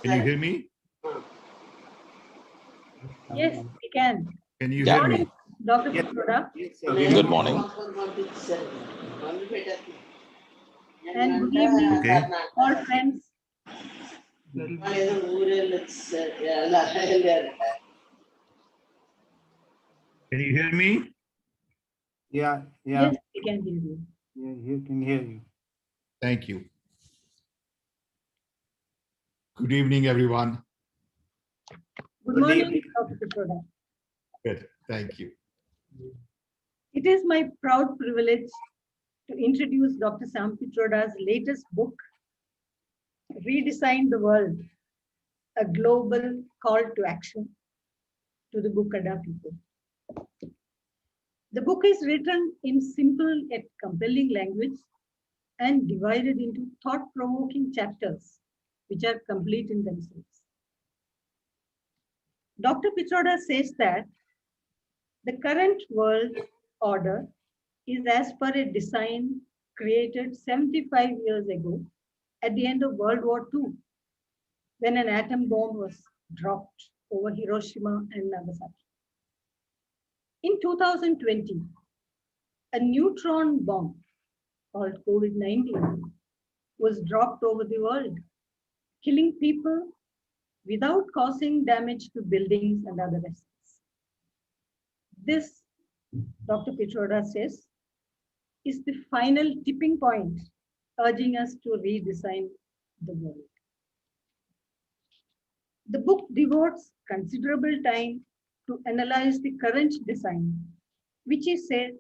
Can you hear me? Yes, we can. Can you Yeah. hear me? Dr. Pitroda. Good morning. And good evening, Okay. all friends. Can you hear me? Yeah, Yes, we can hear you. he can hear you. Thank you. Good evening, everyone. Good Good morning, evening. Dr. Pitroda. Good. Thank you. It is my proud privilege to introduce Dr. Sam Pitroda's latest book, Redesign the World, a global call to action to the Bukada people. The book is written in simple yet compelling language and divided into thought-provoking chapters, which are complete in themselves. Dr. Pitroda says that the current world order is as per a design created 75 years ago at the end of World War II, when an atom bomb was dropped over Hiroshima and Nagasaki. In 2020, a neutron bomb called COVID-19 was dropped over the world, killing people without causing damage to buildings and other assets. This, Dr. Pitroda says, is the final tipping point, urging us to redesign the world. The book devotes considerable time to analyze the current design, which he said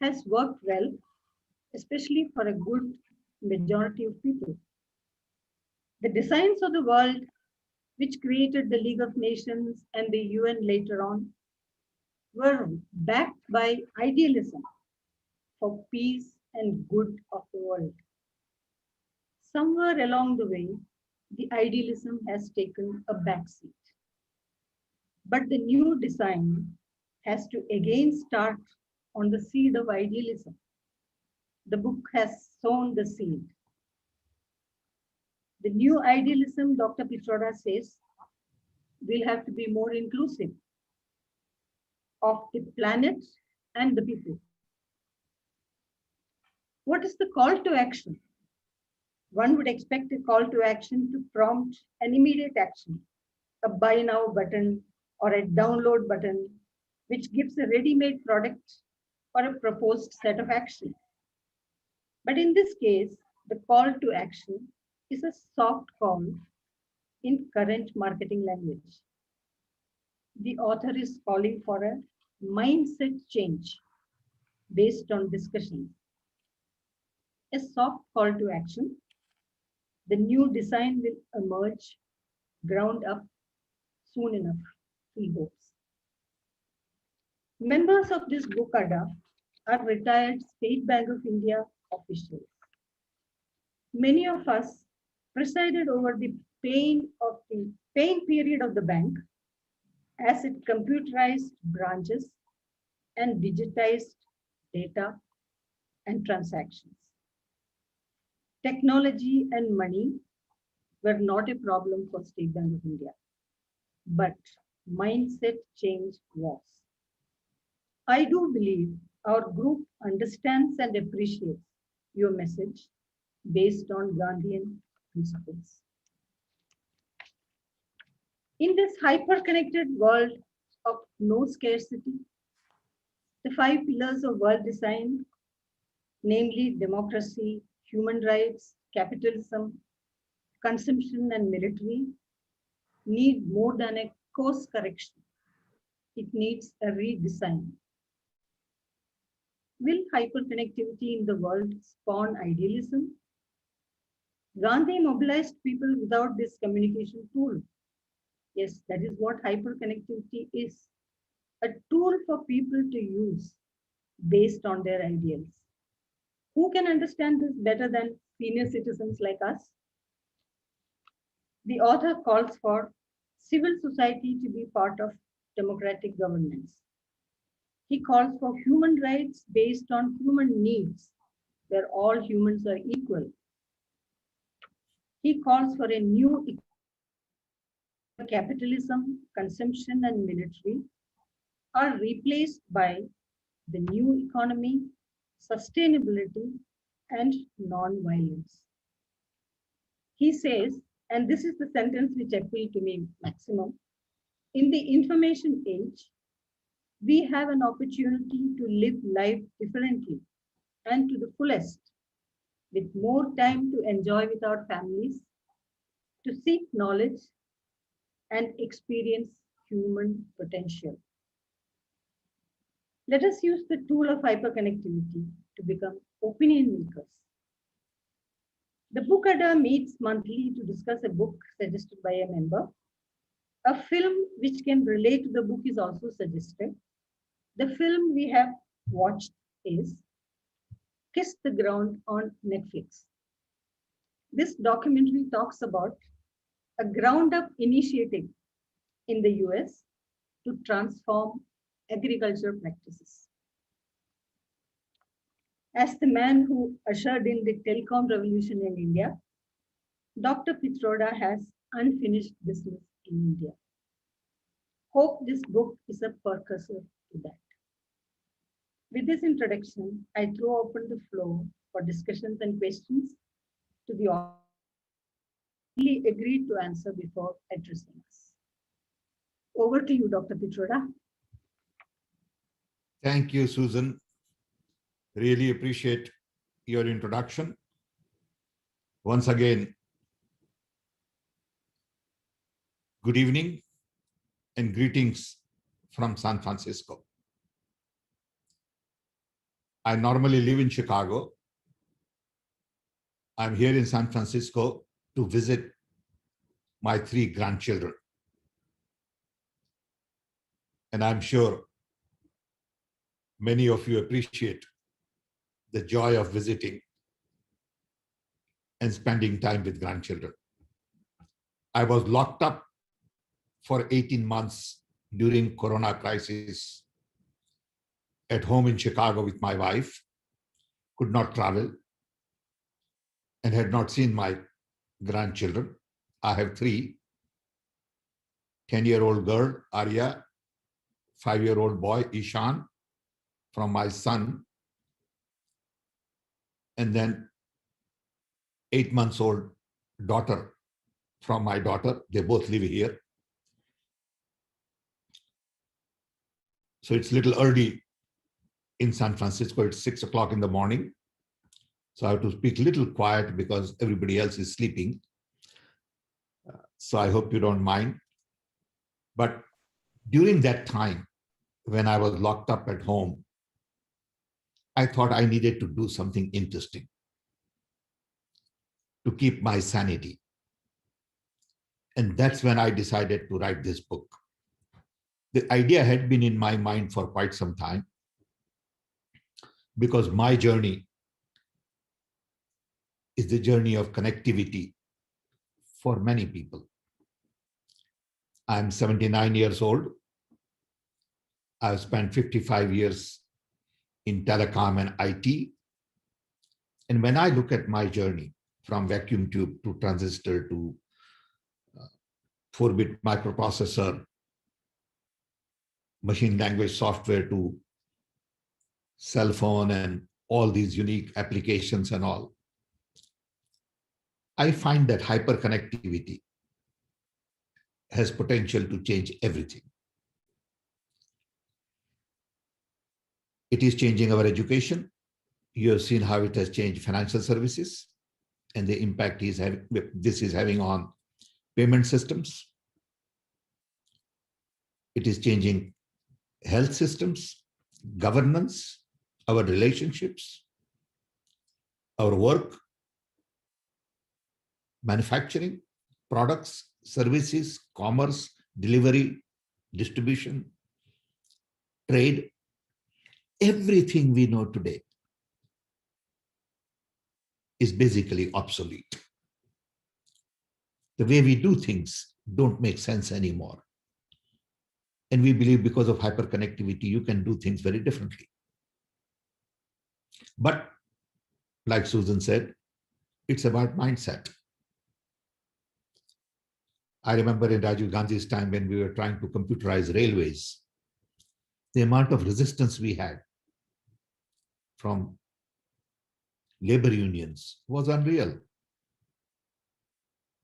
has worked well, especially for a good majority of people. The designs of the world, which created the League of Nations and the UN later on, were backed by idealism for peace and good of the world. Somewhere along the way, the idealism has taken a backseat. But the new design has to again start on the seed of idealism. The book has sown the seed. The new idealism, Dr. Pitroda says, will have to be more inclusive of the planet and the people. What is the call to action? One would expect a call to action to prompt an immediate action, a buy now button or a download button, which gives a ready-made product or a proposed set of action. But in this case, the call to action is a soft call in current marketing language. The author is calling for a mindset change based on discussion. A soft call to action. The new design will emerge ground up soon enough, he hopes. Members of this Bukada are retired State Bank of India officials. Many of us presided over the pain period of the bank as it computerized branches and digitized data and transactions. Technology and money were not a problem for State Bank of India, but mindset change was. I do believe our group understands and appreciates your message based on Gandhian principles. In this hyper-connected world of no scarcity, the 5 pillars of world design, namely democracy, human rights, capitalism, consumption, and military, need more than a course correction. It needs a redesign. Will hyperconnectivity in the world spawn idealism? Gandhi mobilized people without this communication tool. Yes, that is what hyperconnectivity is. A tool for people to use based on their ideals. Who can understand this better than senior citizens like us? The author calls for civil society to be part of democratic governance. He calls for human rights based on human needs where all humans are equal. He calls for a new capitalism, consumption, and military are replaced by the new economy, sustainability, and non-violence. He says, and this is the sentence which appealed to me maximum, in the information age, we have an opportunity to live life differently and to the fullest, with more time to enjoy with our families, to seek knowledge and experience human potential. Let us use the tool of hyperconnectivity to become opinion makers. The Book Adda meets monthly to discuss a book suggested by a member. A film which can relate to the book is also suggested. The film we have watched is Kiss the Ground on Netflix. This documentary talks about a ground-up initiative in the US to transform agriculture practices. As the man who ushered in the telecom revolution in India, Dr. Pitroda has unfinished business in India. Hope this book is a precursor to that. With this introduction, I throw open the floor for discussions and questions to the audience. He agreed to answer before addressing us. Over to you, Dr. Pitroda. Thank you, Susan. Really appreciate your introduction. Once again, good evening and greetings from San Francisco. I normally live in Chicago. I'm here in San Francisco to visit my 3 grandchildren. And I'm sure many of you appreciate the joy of visiting and spending time with grandchildren. I was locked up for 18 months during Corona crisis at home in Chicago with my wife, could not travel, and had not seen my grandchildren. I have 3, 10-year-old girl, Arya, 5-year-old boy, Ishan, from my son, and then 8 months old daughter from my daughter. They both live here. So it's a little early in San Francisco. It's 6 o'clock in the morning. So I have to speak a little quiet because everybody else is sleeping. So I hope you don't mind. But during that time, when I was locked up at home, I thought I needed to do something interesting to keep my sanity. And that's when I decided to write this book. The idea had been in my mind for quite some time because my journey is the journey of connectivity for many people. I'm 79 years old. I've spent 55 years in telecom and IT. And when I look at my journey from vacuum tube to transistor to 4-bit microprocessor, machine language software to cell phone and all these unique applications and all, I find that hyperconnectivity has potential to change everything. It is changing our education. You have seen how it has changed financial services and the impact this is having on payment systems. It is changing health systems, governance, our relationships, our work, manufacturing, products, services, commerce, delivery, distribution, trade. Everything we know today is basically obsolete. The way we do things don't make sense anymore. And we believe because of hyperconnectivity, you can do things very differently. But like Susan said, it's about mindset. I remember in Rajiv Gandhi's time when we were trying to computerize railways, the amount of resistance we had from labor unions was unreal.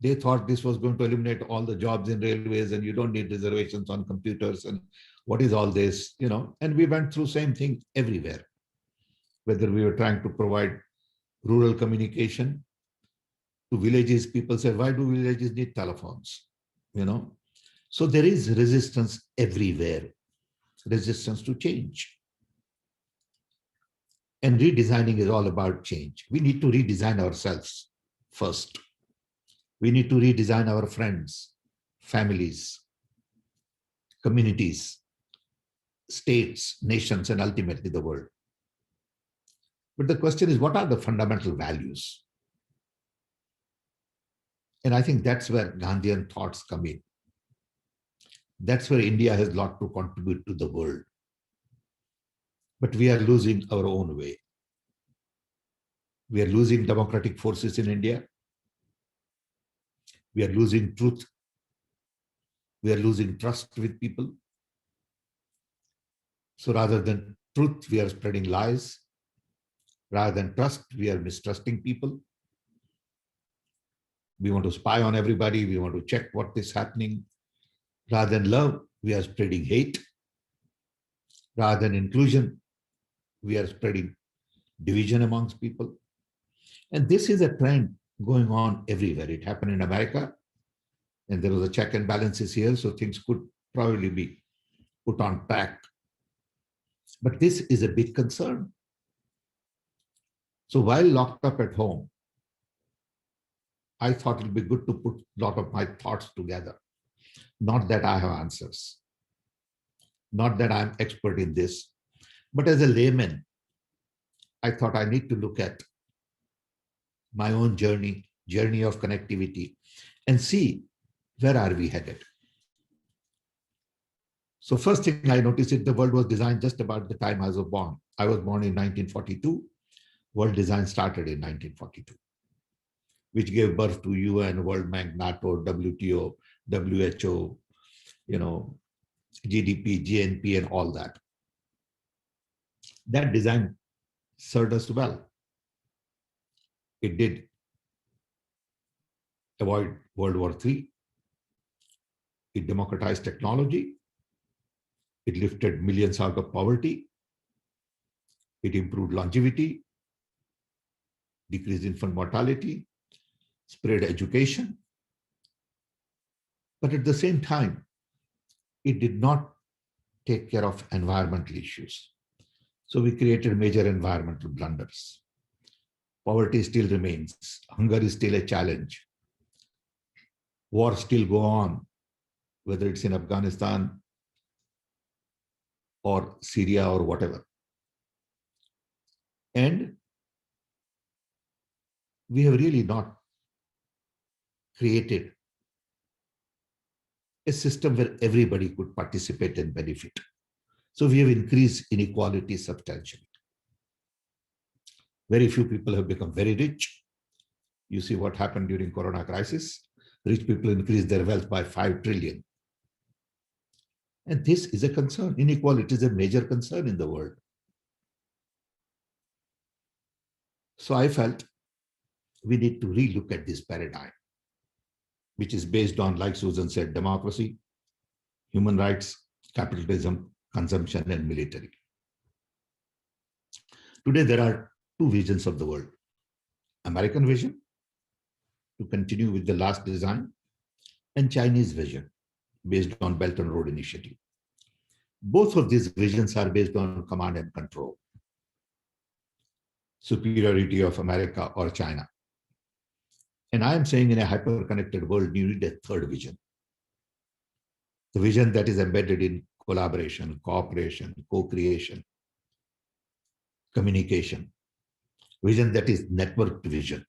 They thought this was going to eliminate all the jobs in railways and you don't need reservations on computers and what is all this, and we went through same thing everywhere. Whether we were trying to provide rural communication to villages, people said, why do villages need telephones? So there is resistance everywhere, resistance to change. And redesigning is all about change. We need to redesign ourselves first. We need to redesign our friends, families, communities, states, nations, and ultimately the world. But the question is, what are the fundamental values? And I think that's where Gandhian thoughts come in. That's where India has a lot to contribute to the world. But we are losing our own way. We are losing democratic forces in India. We are losing truth. We are losing trust with people. So rather than truth, we are spreading lies. Rather than trust, we are mistrusting people. We want to spy on everybody. We want to check what is happening. Rather than love, we are spreading hate. Rather than inclusion, we are spreading division amongst people. And this is a trend going on everywhere. It happened in America, and there was a check and balances here, so things could probably be put on track. But this is a big concern. So while locked up at home, I thought it would be good to put a lot of my thoughts together. Not that I have answers, not that I'm expert in this, but as a layman, I thought I need to look at my own journey of connectivity, and see where are we headed. So first thing I noticed is the world was designed just about the time I was born. I was born in 1942. World design started in 1942, which gave birth to UN, World Bank, NATO, WTO, WHO, GDP, GNP, and all that. That design served us well. It did avoid World War III. It democratized technology. It lifted millions out of poverty. It improved longevity, decreased infant mortality, spread education. But at the same time, it did not take care of environmental issues. So we created major environmental blunders. Poverty still remains. Hunger is still a challenge. Wars still go on, whether it's in Afghanistan or Syria or whatever. And we have really not created a system where everybody could participate and benefit. So we have increased inequality substantially. Very few people have become very rich. You see what happened during Corona crisis. Rich people increased their wealth by 5 trillion. And this is a concern. Inequality is a major concern in the world. So I felt we need to relook at this paradigm, which is based on, like Susan said, democracy, human rights, capitalism, consumption, and military. Today, there are two visions of the world. American vision, to continue with the last design, and Chinese vision, based on Belt and Road Initiative. Both of these visions are based on command and control, superiority of America or China. And I am saying in a hyper-connected world, you need a third vision. The vision that is embedded in collaboration, cooperation, co-creation, communication. Vision that is networked vision,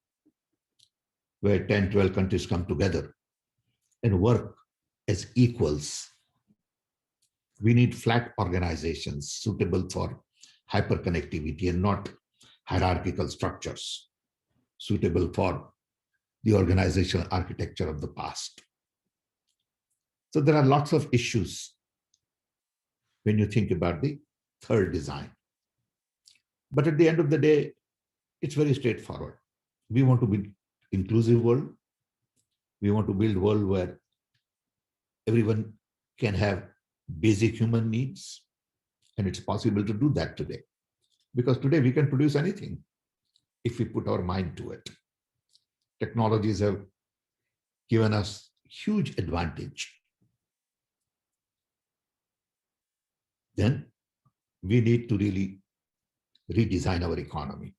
where 10, 12 countries come together and work as equals. We need flat organizations suitable for hyperconnectivity and not hierarchical structures suitable for the organizational architecture of the past. So there are lots of issues when you think about the third design. But at the end of the day, it's very straightforward. We want to build inclusive world. We want to build a world where everyone can have basic human needs. And it's possible to do that today. Because today we can produce anything if we put our mind to it. Technologies have given us huge advantage. Then we need to really redesign our economy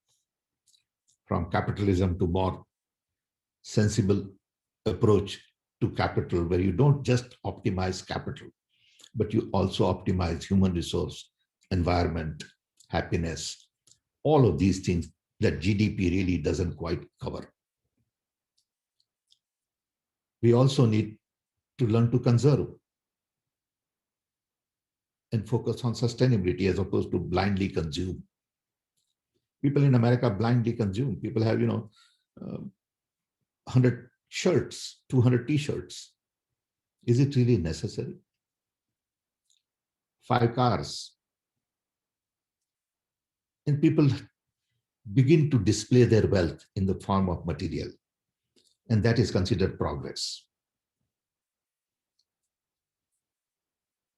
from capitalism to more sensible approach to capital, where you don't just optimize capital, but you also optimize human resource, environment, happiness, all of these things that GDP really doesn't quite cover. We also need to learn to conserve and focus on sustainability as opposed to blindly consume. People in America blindly consume. People have, 100 shirts, 200 t-shirts. Is it really necessary? 5 cars. And people begin to display their wealth in the form of material. And that is considered progress.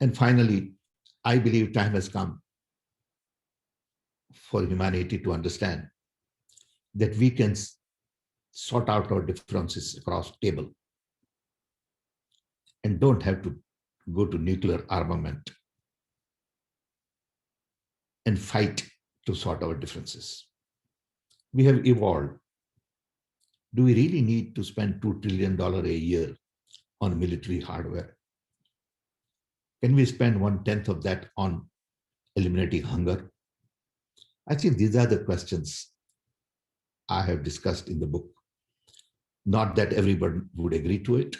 And finally, I believe time has come for humanity to understand that we can sort out our differences across the table and don't have to go to nuclear armament and fight to sort our differences. We have evolved. Do we really need to spend $2 trillion a year on military hardware? Can we spend 1/10 of that on eliminating hunger? I think these are the questions I have discussed in the book. Not that everyone would agree to it,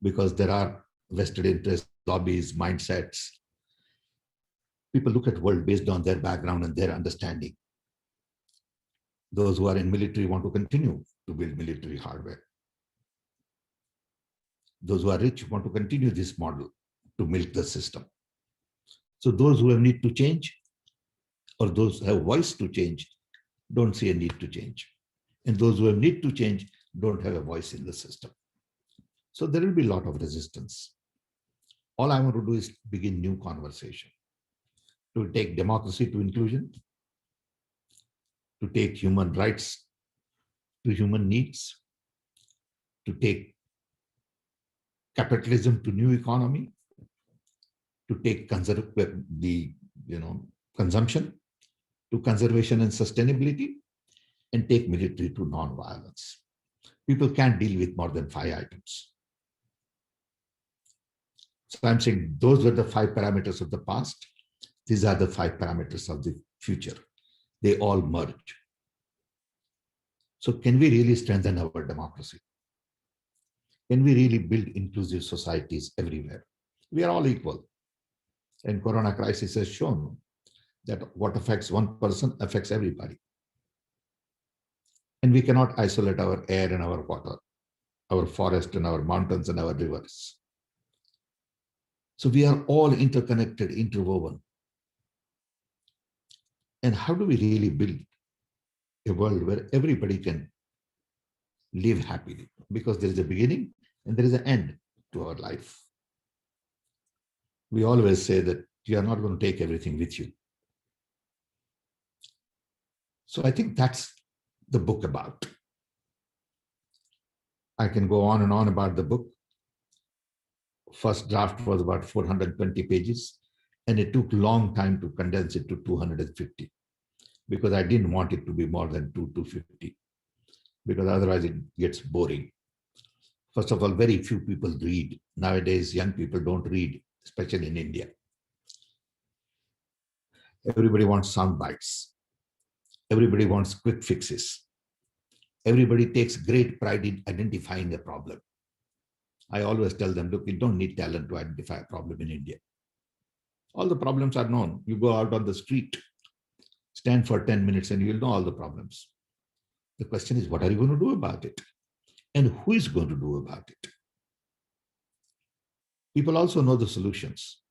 because there are vested interests, lobbies, mindsets. People look at the world based on their background and their understanding. Those who are in military want to continue to build military hardware. Those who are rich want to continue this model to milk the system. So those who have need to change, or those who have voice to change, don't see a need to change. And those who have need to change don't have a voice in the system. So there will be a lot of resistance. All I want to do is begin new conversation to take democracy to inclusion, to take human rights to human needs, to take capitalism to new economy, to take consumption to conservation and sustainability, and take military to non-violence. People can't deal with more than 5 items. So I'm saying those were the 5 parameters of the past. These are the 5 parameters of the future. They all merge. So can we really strengthen our democracy? Can we really build inclusive societies everywhere? We are all equal. And Corona crisis has shown that what affects one person affects everybody. And we cannot isolate our air and our water, our forest and our mountains and our rivers. So we are all interconnected, interwoven. And how do we really build a world where everybody can live happily? Because there is a beginning and there is an end to our life. We always say that you are not going to take everything with you. So I think that's the book about. I can go on and on about the book. First draft was about 420 pages, and it took a long time to condense it to 250, because I didn't want it to be more than 250, because otherwise it gets boring. First of all, very few people read. Nowadays, young people don't read, especially in India. Everybody wants sound bites. Everybody wants quick fixes. Everybody takes great pride in identifying a problem. I always tell them, look, you don't need talent to identify a problem in India. All the problems are known. You go out on the street, Stand for 10 minutes and you'll know all the problems. The question is, what are you going to do about it? And who is going to do about it? People also know the solutions,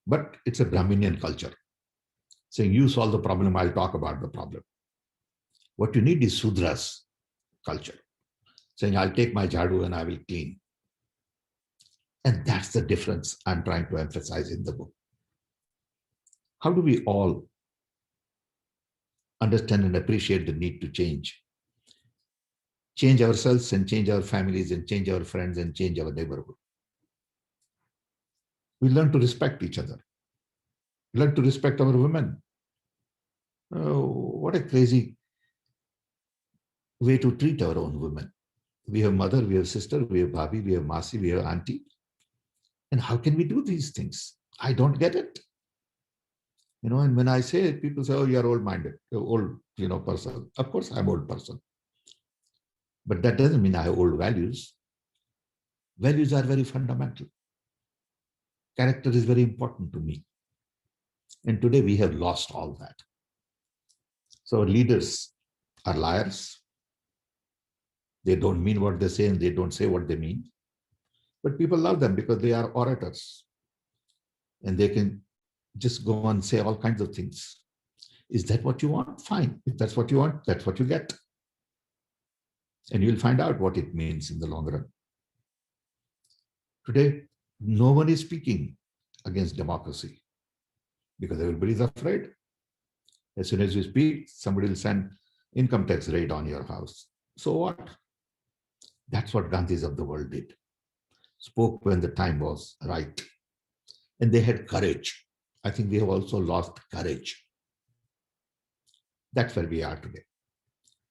but it's a Brahminian culture saying, you solve the problem, I'll talk about the problem. What you need is Sudra's culture, saying, I'll take my jhadu and I will clean. And that's the difference I'm trying to emphasize in the book. How do we all understand and appreciate the need to change? Change ourselves and change our families and change our friends and change our neighborhood. We learn to respect each other. Learn to respect our women. Oh, what a crazy way to treat our own women. We have mother, we have sister, we have bhabhi, we have masi, we have auntie. And how can we do these things? I don't get it. And when I say it, people say, oh, you're old-minded, you're old, person. Of course, I'm old person. But that doesn't mean I have old values. Values are very fundamental. Character is very important to me. And today we have lost all that. So leaders are liars. They don't mean what they say and they don't say what they mean. But people love them because they are orators. And they can just go and say all kinds of things. Is that what you want? Fine. If that's what you want, that's what you get. And you'll find out what it means in the long run. Today, no one is speaking against democracy because everybody's afraid. As soon as you speak, somebody will send income tax raid on your house. So what? That's what Gandhis of the world did. Spoke when the time was right. And they had courage. I think we have also lost courage. That's where we are today.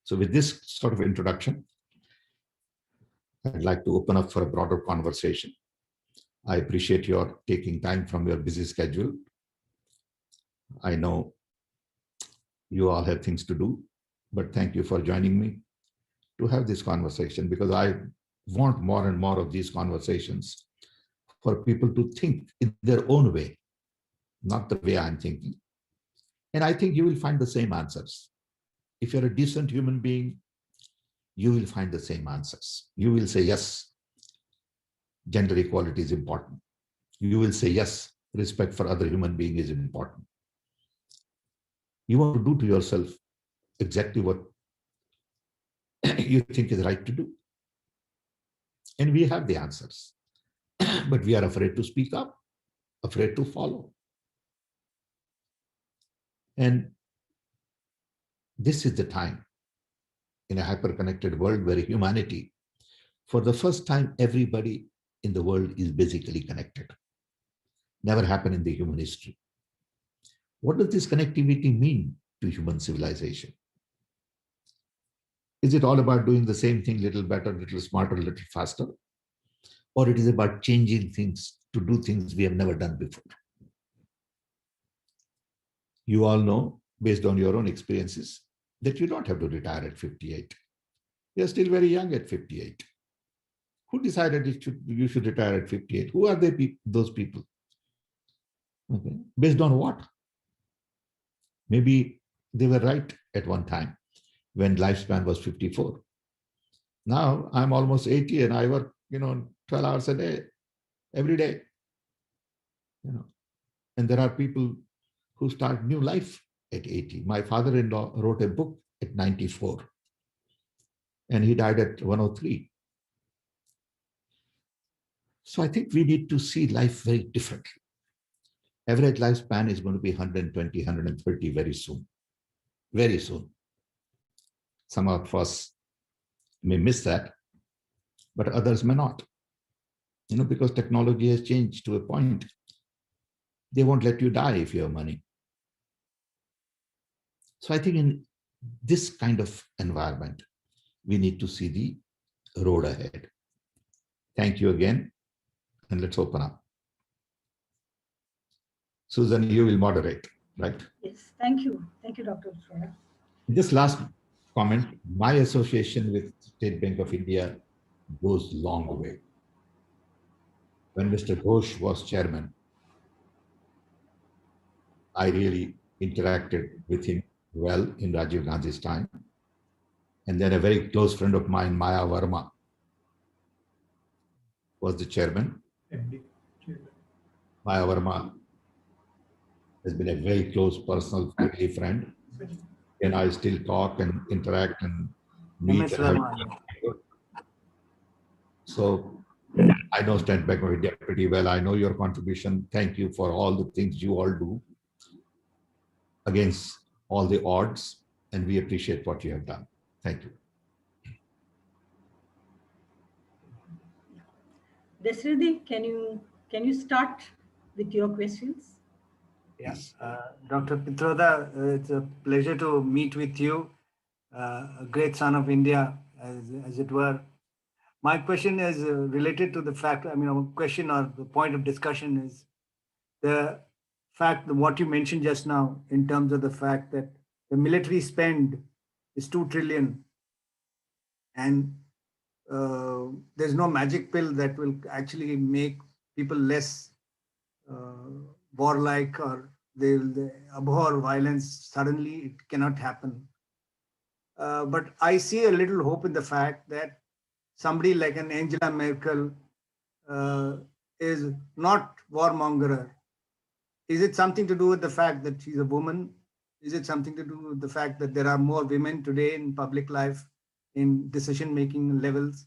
So with this sort of introduction, I'd like to open up for a broader conversation. I appreciate your taking time from your busy schedule. I know you all have things to do, but thank you for joining me to have this conversation, because I want more and more of these conversations for people to think in their own way, not the way I'm thinking. And I think you will find the same answers. If you're a decent human being, you will find the same answers. You will say, yes, gender equality is important. You will say, yes, respect for other human being is important. You want to do to yourself exactly what you think is right to do. And we have the answers, but we are afraid to speak up, afraid to follow. And this is the time in a hyper-connected world where humanity, for the first time, everybody in the world is basically connected. Never happened in the human history. What does this connectivity mean to human civilization? Is it all about doing the same thing, little better, little smarter, little faster? Or it is about changing things to do things we have never done before? You all know, based on your own experiences, that you don't have to retire at 58. You're still very young at 58. Who decided you should retire at 58? Who are those people? Okay. Based on what? Maybe they were right at one time when lifespan was 54. Now I'm almost 80 and I work, 12 hours a day, every day. And there are people who start new life at 80. My father-in-law wrote a book at 94 and he died at 103. So I think we need to see life very differently. Average lifespan is going to be 120, 130 very soon. Very soon. Some of us may miss that, but others may not. Because technology has changed to a point. They won't let you die if you have money. So I think in this kind of environment, we need to see the road ahead. Thank you again, and let's open up. Susan, you will moderate, right? Yes, thank you. Thank you, Dr. Freya. Just last comment, my association with State Bank of India goes long way. When Mr. Ghosh was chairman, I really interacted with him well in Rajiv Gandhi's time. And then a very close friend of mine, Maya Verma, was the chairman. Maya Verma has been a very close personal family friend. And I still talk and interact and meet. MS Verma, yeah. So I know State Bank of India pretty well. I know your contribution. Thank you for all the things you all do against all the odds. And we appreciate what you have done. Thank you. Desiredee, can you start with your questions? Yes, Dr. Pitroda, it's a pleasure to meet with you, a great son of India, as it were. My question is related to the fact, I mean, our question or the point of discussion is the fact that what you mentioned just now in terms of the fact that the military spend is 2 trillion and there's no magic pill that will actually make people less warlike or they will abhor violence. Suddenly it cannot happen. But I see a little hope in the fact that somebody like an Angela Merkel is not warmonger. Is it something to do with the fact that she's a woman? Is it something to do with the fact that there are more women today in public life, in decision-making levels?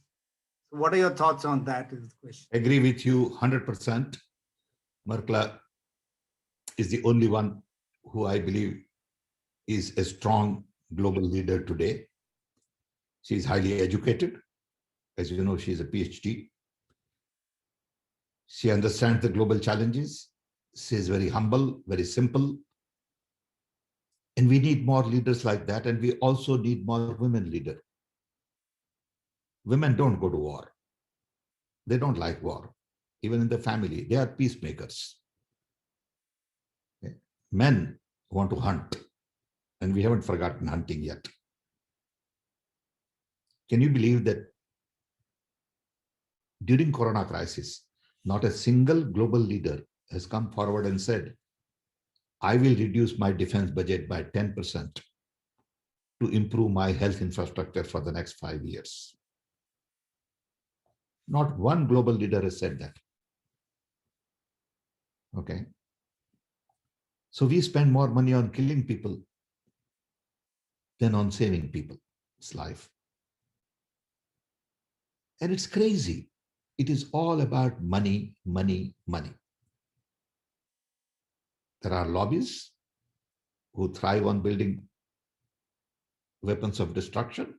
So what are your thoughts on that is the question. Agree with you 100%. Merkel is the only one who I believe is a strong global leader today. She's highly educated. As you know, she's a PhD. She understands the global challenges. She is very humble, very simple. And we need more leaders like that. And we also need more women leaders. Women don't go to war. They don't like war. Even in the family, they are peacemakers. Okay. Men want to hunt. And we haven't forgotten hunting yet. Can you believe that during Corona crisis, not a single global leader has come forward and said, I will reduce my defense budget by 10% to improve my health infrastructure for the next 5 years. Not one global leader has said that. Okay. So we spend more money on killing people than on saving people's life. And it's crazy. It is all about money, money, money. There are lobbies who thrive on building weapons of destruction,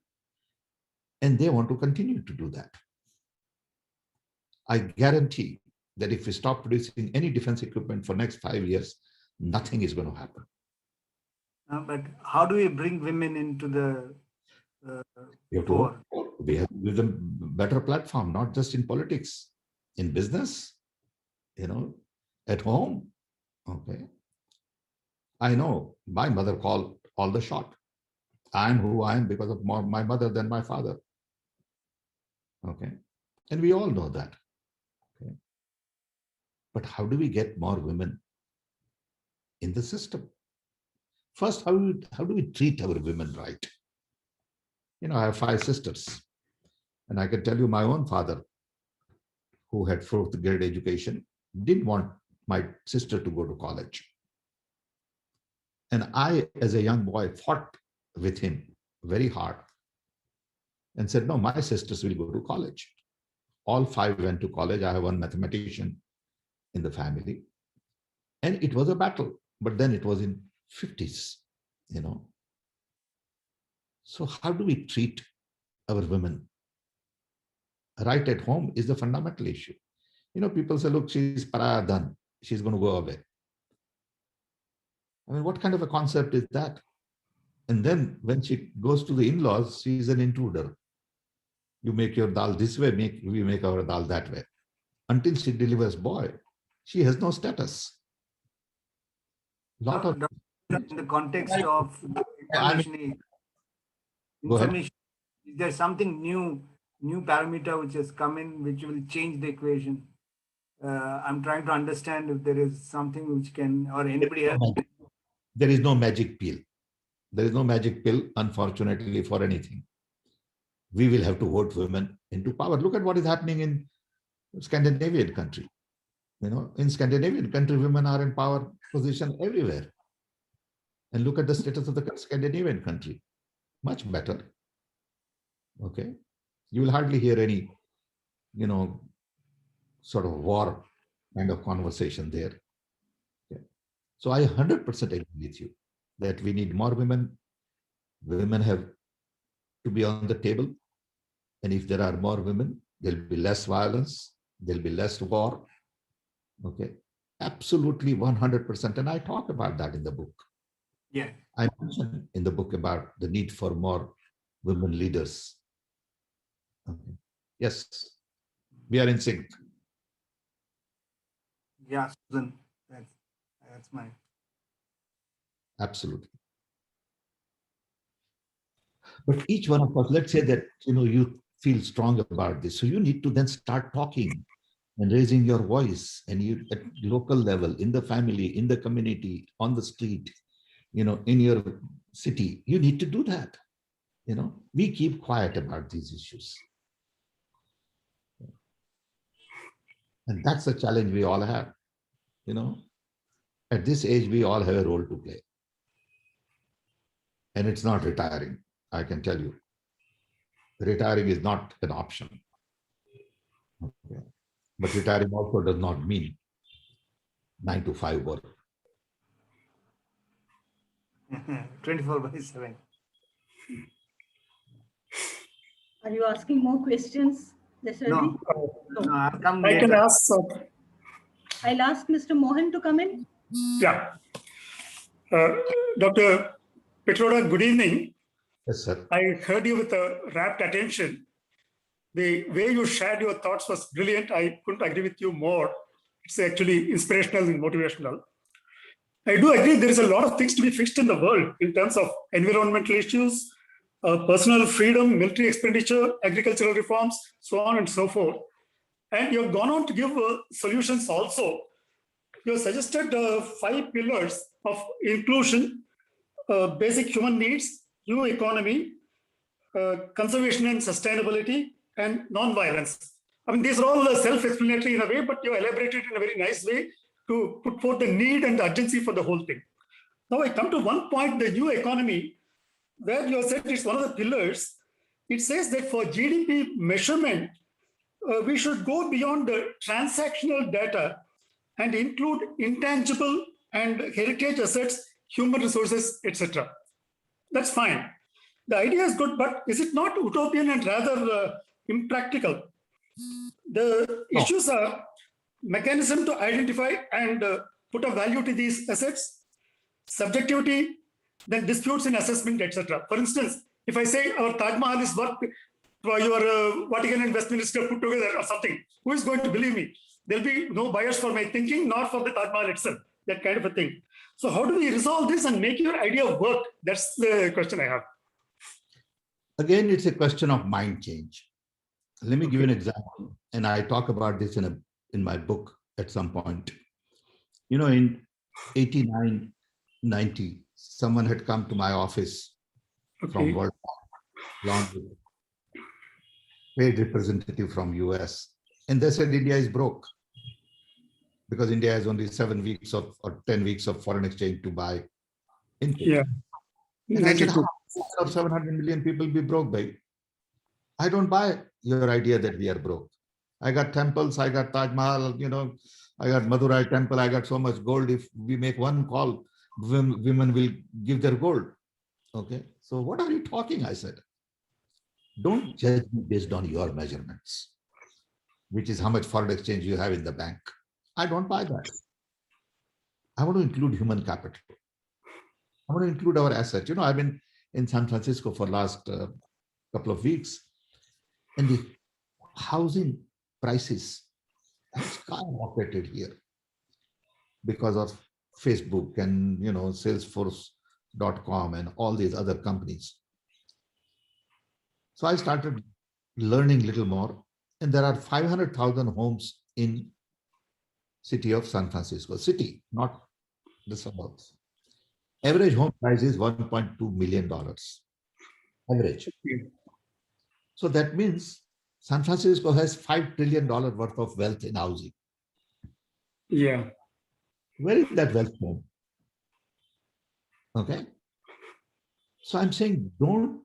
and they want to continue to do that. I guarantee that if we stop producing any defense equipment for next 5 years, nothing is going to happen. But how do we bring women into the war? We have to give them better platform, not just in politics, in business, at home. Okay. I know my mother called all the shot. I'm who I am because of more my mother than my father. Okay. And we all know that. Okay. But how do we get more women in the system? First, how do we treat our women right? I have 5 sisters. And I can tell you my own father, who had 4th grade education, didn't want my sister to go to college. And I, as a young boy, fought with him very hard and said, no, my sisters will go to college. All 5 went to college. I have one mathematician in the family. And it was a battle, but then it was in 50s, So how do we treat our women? Right at home is the fundamental issue. People say, look, she's paradan. She's going to go away. I mean, what kind of a concept is that? And then when she goes to the in-laws, she's an intruder. You make your dal this way, we make our dal that way. Until she delivers boy, she has no status. In the context of information, is there something new parameter which has come in which will change the equation? I'm trying to understand if there is something which can, or anybody else. there is no magic pill. There is no magic pill, unfortunately, for anything. We will have to vote women into power. Look at what is happening in Scandinavian country. In Scandinavian country, women are in power position everywhere. And look at the status of the Scandinavian country. Much better. Okay. You will hardly hear any, sort of war kind of conversation there. Okay. So I 100% agree with you that we need more women. Women have to be on the table. And if there are more women, there'll be less violence, there'll be less war. Okay. Absolutely 100%. And I talk about that in the book. Yeah. I mentioned in the book about the need for more women leaders. Okay. Yes, we are in sync. Yeah, Susan, that's my. Absolutely. But each one of us, let's say that, you feel strong about this. So you need to then start talking and raising your voice, and you at local level, in the family, in the community, on the street, in your city, you need to do that. We keep quiet about these issues. And that's the challenge we all have. At this age, we all have a role to play. And it's not retiring, I can tell you. Retiring is not an option. Okay. But retiring also does not mean 9 to 5 work. 24/7. Are you asking more questions, Dasarthi? No, I'll come I can later. ask. I'll ask Mr. Mohan to come in. Yeah. Dr. Pitroda, good evening. Yes, sir. I heard you with a rapt attention. The way you shared your thoughts was brilliant. I couldn't agree with you more. It's actually inspirational and motivational. I do agree there is a lot of things to be fixed in the world in terms of environmental issues, personal freedom, military expenditure, agricultural reforms, so on and so forth. And you've gone on to give solutions also. You have suggested 5 pillars of inclusion, basic human needs, new economy, conservation and sustainability, and non-violence. I mean, these are all self-explanatory in a way, but you elaborated in a very nice way to put forth the need and the urgency for the whole thing. Now I come to one point, the new economy, where you have said it's one of the pillars. It says that for GDP measurement, we should go beyond the transactional data and include intangible and heritage assets, human resources, etc. That's fine. The idea is good, but is it not utopian and rather impractical? The issues are mechanism to identify and put a value to these assets, subjectivity, then disputes in assessment, etc. For instance, if I say our Taj Mahal is worth for your Vatican and Westminster put together or something, who is going to believe me? There'll be no bias for my thinking, nor for the Taj Mahal itself, that kind of a thing. So how do we resolve this and make your idea work? That's the question I have. Again, it's a question of mind change. Let me give you an example. And I talk about this in my book at some point. In 89, 90, someone had come to my office from World Bank, paid representative from US, and they said India is broke because India has only 7 weeks or 10 weeks of foreign exchange to buy input. Yeah. And I said, how can 700 million people be broke, babe? I don't buy your idea that we are broke. I got temples, I got Taj Mahal, I got Madurai temple, I got so much gold. If we make one call, women will give their gold. Okay. So what are you talking? I said, don't judge me based on your measurements, which is how much foreign exchange you have in the bank. I don't buy that. I want to include human capital. I want to include our assets. I've been in San Francisco for the last couple of weeks, and the housing prices have skyrocketed here because of Facebook and Salesforce.com and all these other companies. So I started learning a little more, and there are 500,000 homes in city of San Francisco, city, not the suburbs. Average home price is $1.2 million. Average. So that means San Francisco has $5 trillion worth of wealth in housing. Yeah. Where is that wealth from? Okay. So I'm saying don't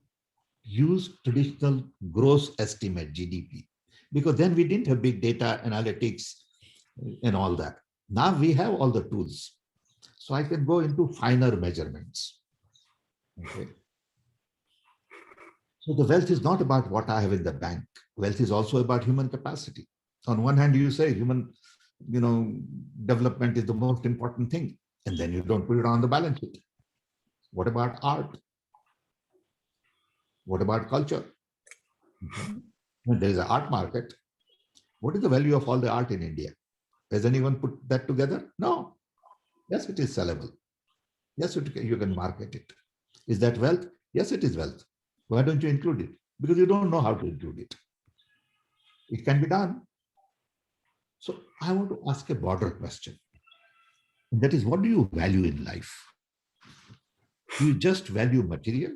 use traditional gross estimate GDP, because then we didn't have big data analytics and all that. Now we have all the tools. So I can go into finer measurements. Okay. So the wealth is not about what I have in the bank. Wealth is also about human capacity. On one hand, you say human, development is the most important thing, and then you don't put it on the balance sheet. What about art? What about culture? Okay. When there is an art market, what is the value of all the art in India? Has anyone put that together? No. Yes, it is sellable. Yes, you can market it. Is that wealth? Yes, it is wealth. Why don't you include it? Because you don't know how to include it. It can be done. So I want to ask a broader question. And that is, what do you value in life? Do you just value material?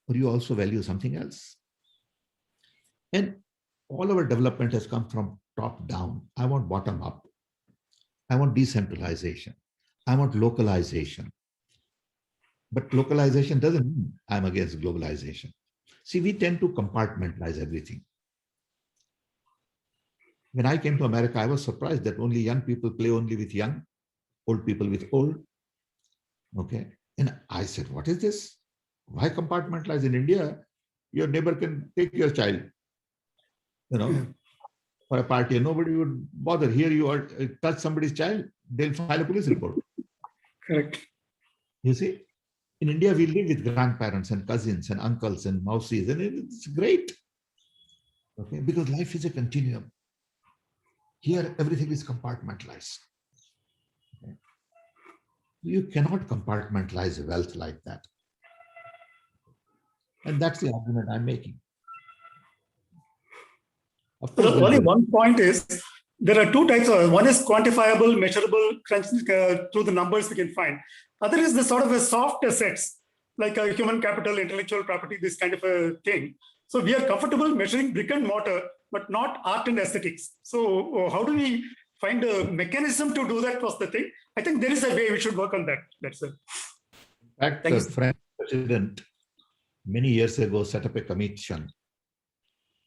Or do you also value something else? And all our development has come from top down. I want bottom up. I want decentralization. I want localization. But localization doesn't mean I'm against globalization. See, we tend to compartmentalize everything. When I came to America, I was surprised that only young people play only with young, old people with old. Okay. And I said, what is this? Why compartmentalize? In India? Your neighbor can take your child, for a party, and nobody would bother. Here you are, touch somebody's child, they'll file a police report. Correct. You see, in India, we live with grandparents and cousins and uncles and mousies, and it's great. Okay, because life is a continuum. Here, everything is compartmentalized. Okay. You cannot compartmentalize wealth like that. And that's the argument I'm making. Of course, Only one point is, there are two types of, one is quantifiable, measurable, through the numbers we can find. Other is the sort of a soft assets, like a human capital, intellectual property, this kind of a thing. So we are comfortable measuring brick and mortar, but not art and aesthetics. So how do we find a mechanism to do that was the thing. I think there is a way we should work on that. That's it. In fact, the French president many years ago set up a commission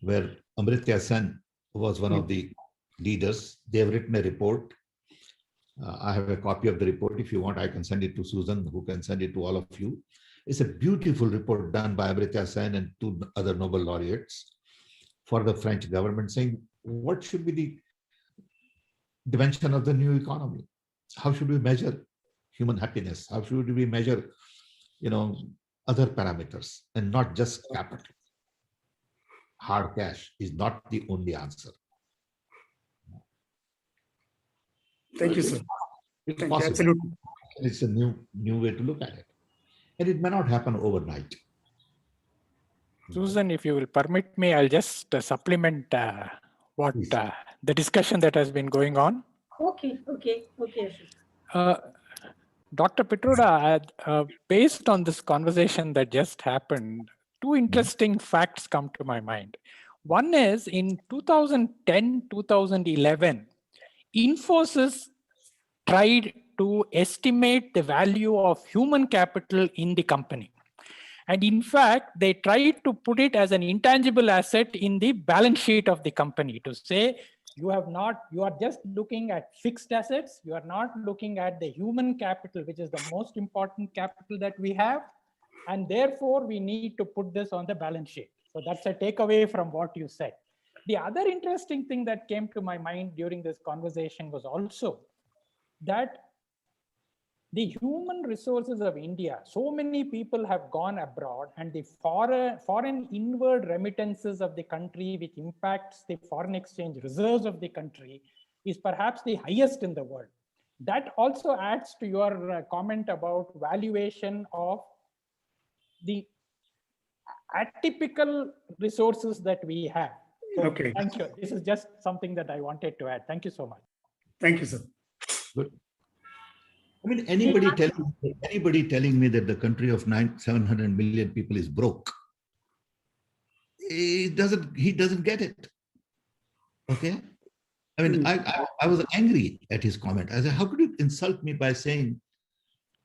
where Amartya Sen was one of the leaders. They have written a report. I have a copy of the report. If you want, I can send it to Susan, who can send it to all of you. It's a beautiful report done by Amartya Sen and two other Nobel laureates for the French government, saying what should be the dimension of the new economy? How should we measure human happiness? How should we measure, other parameters and not just capital? Hard cash is not the only answer. Thank you, sir. It's Thank possible. you. Absolutely. It's a new way to look at it. And it may not happen overnight. Susan, if you will permit me, I'll just supplement what the discussion that has been going on. Okay. Dr. Pitroda, based on this conversation that just happened, two interesting facts come to my mind. One is in 2010-2011, Infosys tried to estimate the value of human capital in the company. And in fact, they tried to put it as an intangible asset in the balance sheet of the company to say, you are just looking at fixed assets. You are not looking at the human capital, which is the most important capital that we have. And therefore, we need to put this on the balance sheet. So that's a takeaway from what you said. The other interesting thing that came to my mind during this conversation was also that the human resources of India, so many people have gone abroad, and the foreign inward remittances of the country, which impacts the foreign exchange reserves of the country, is perhaps the highest in the world. That also adds to your comment about valuation of the atypical resources that we have. So, okay. Thank you. This is just something that I wanted to add. Thank you so much. Thank you, sir. Good. I mean, anybody telling me that the country of 700 million people is broke, he doesn't get it. Okay. I mean, I was angry at his comment. I said, how could you insult me by saying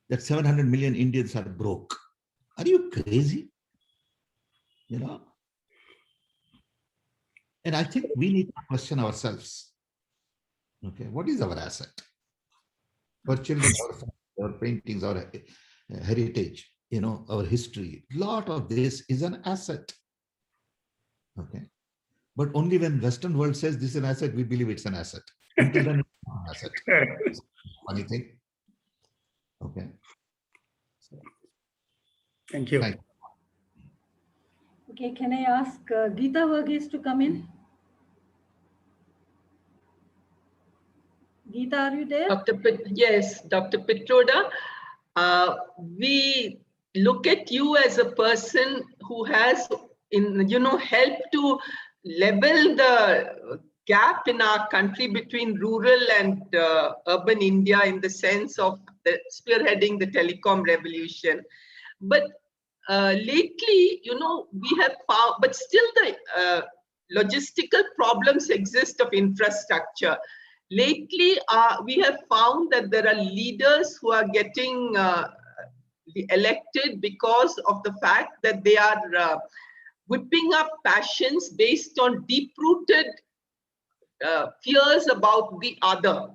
that 700 million Indians are broke? Are you crazy? You know? And I think we need to question ourselves. Okay, what is our asset? Our children, our paintings, our heritage, you know, our history. A lot of this is an asset. Okay. But only when Western world says this is an asset, we believe it's an asset. Until then, it's not an asset. Funny thing. Okay. So, Thank you. thank you. Okay, can I ask Geeta Verghese to come in? Geeta, are you there? Yes, Dr. Pitroda, we look at you as a person who has, helped to level the gap in our country between rural and urban India in the sense of spearheading the telecom revolution. But lately, we have found, but still the logistical problems exist of infrastructure. Lately, we have found that there are leaders who are getting elected because of the fact that they are whipping up passions based on deep-rooted fears about the other.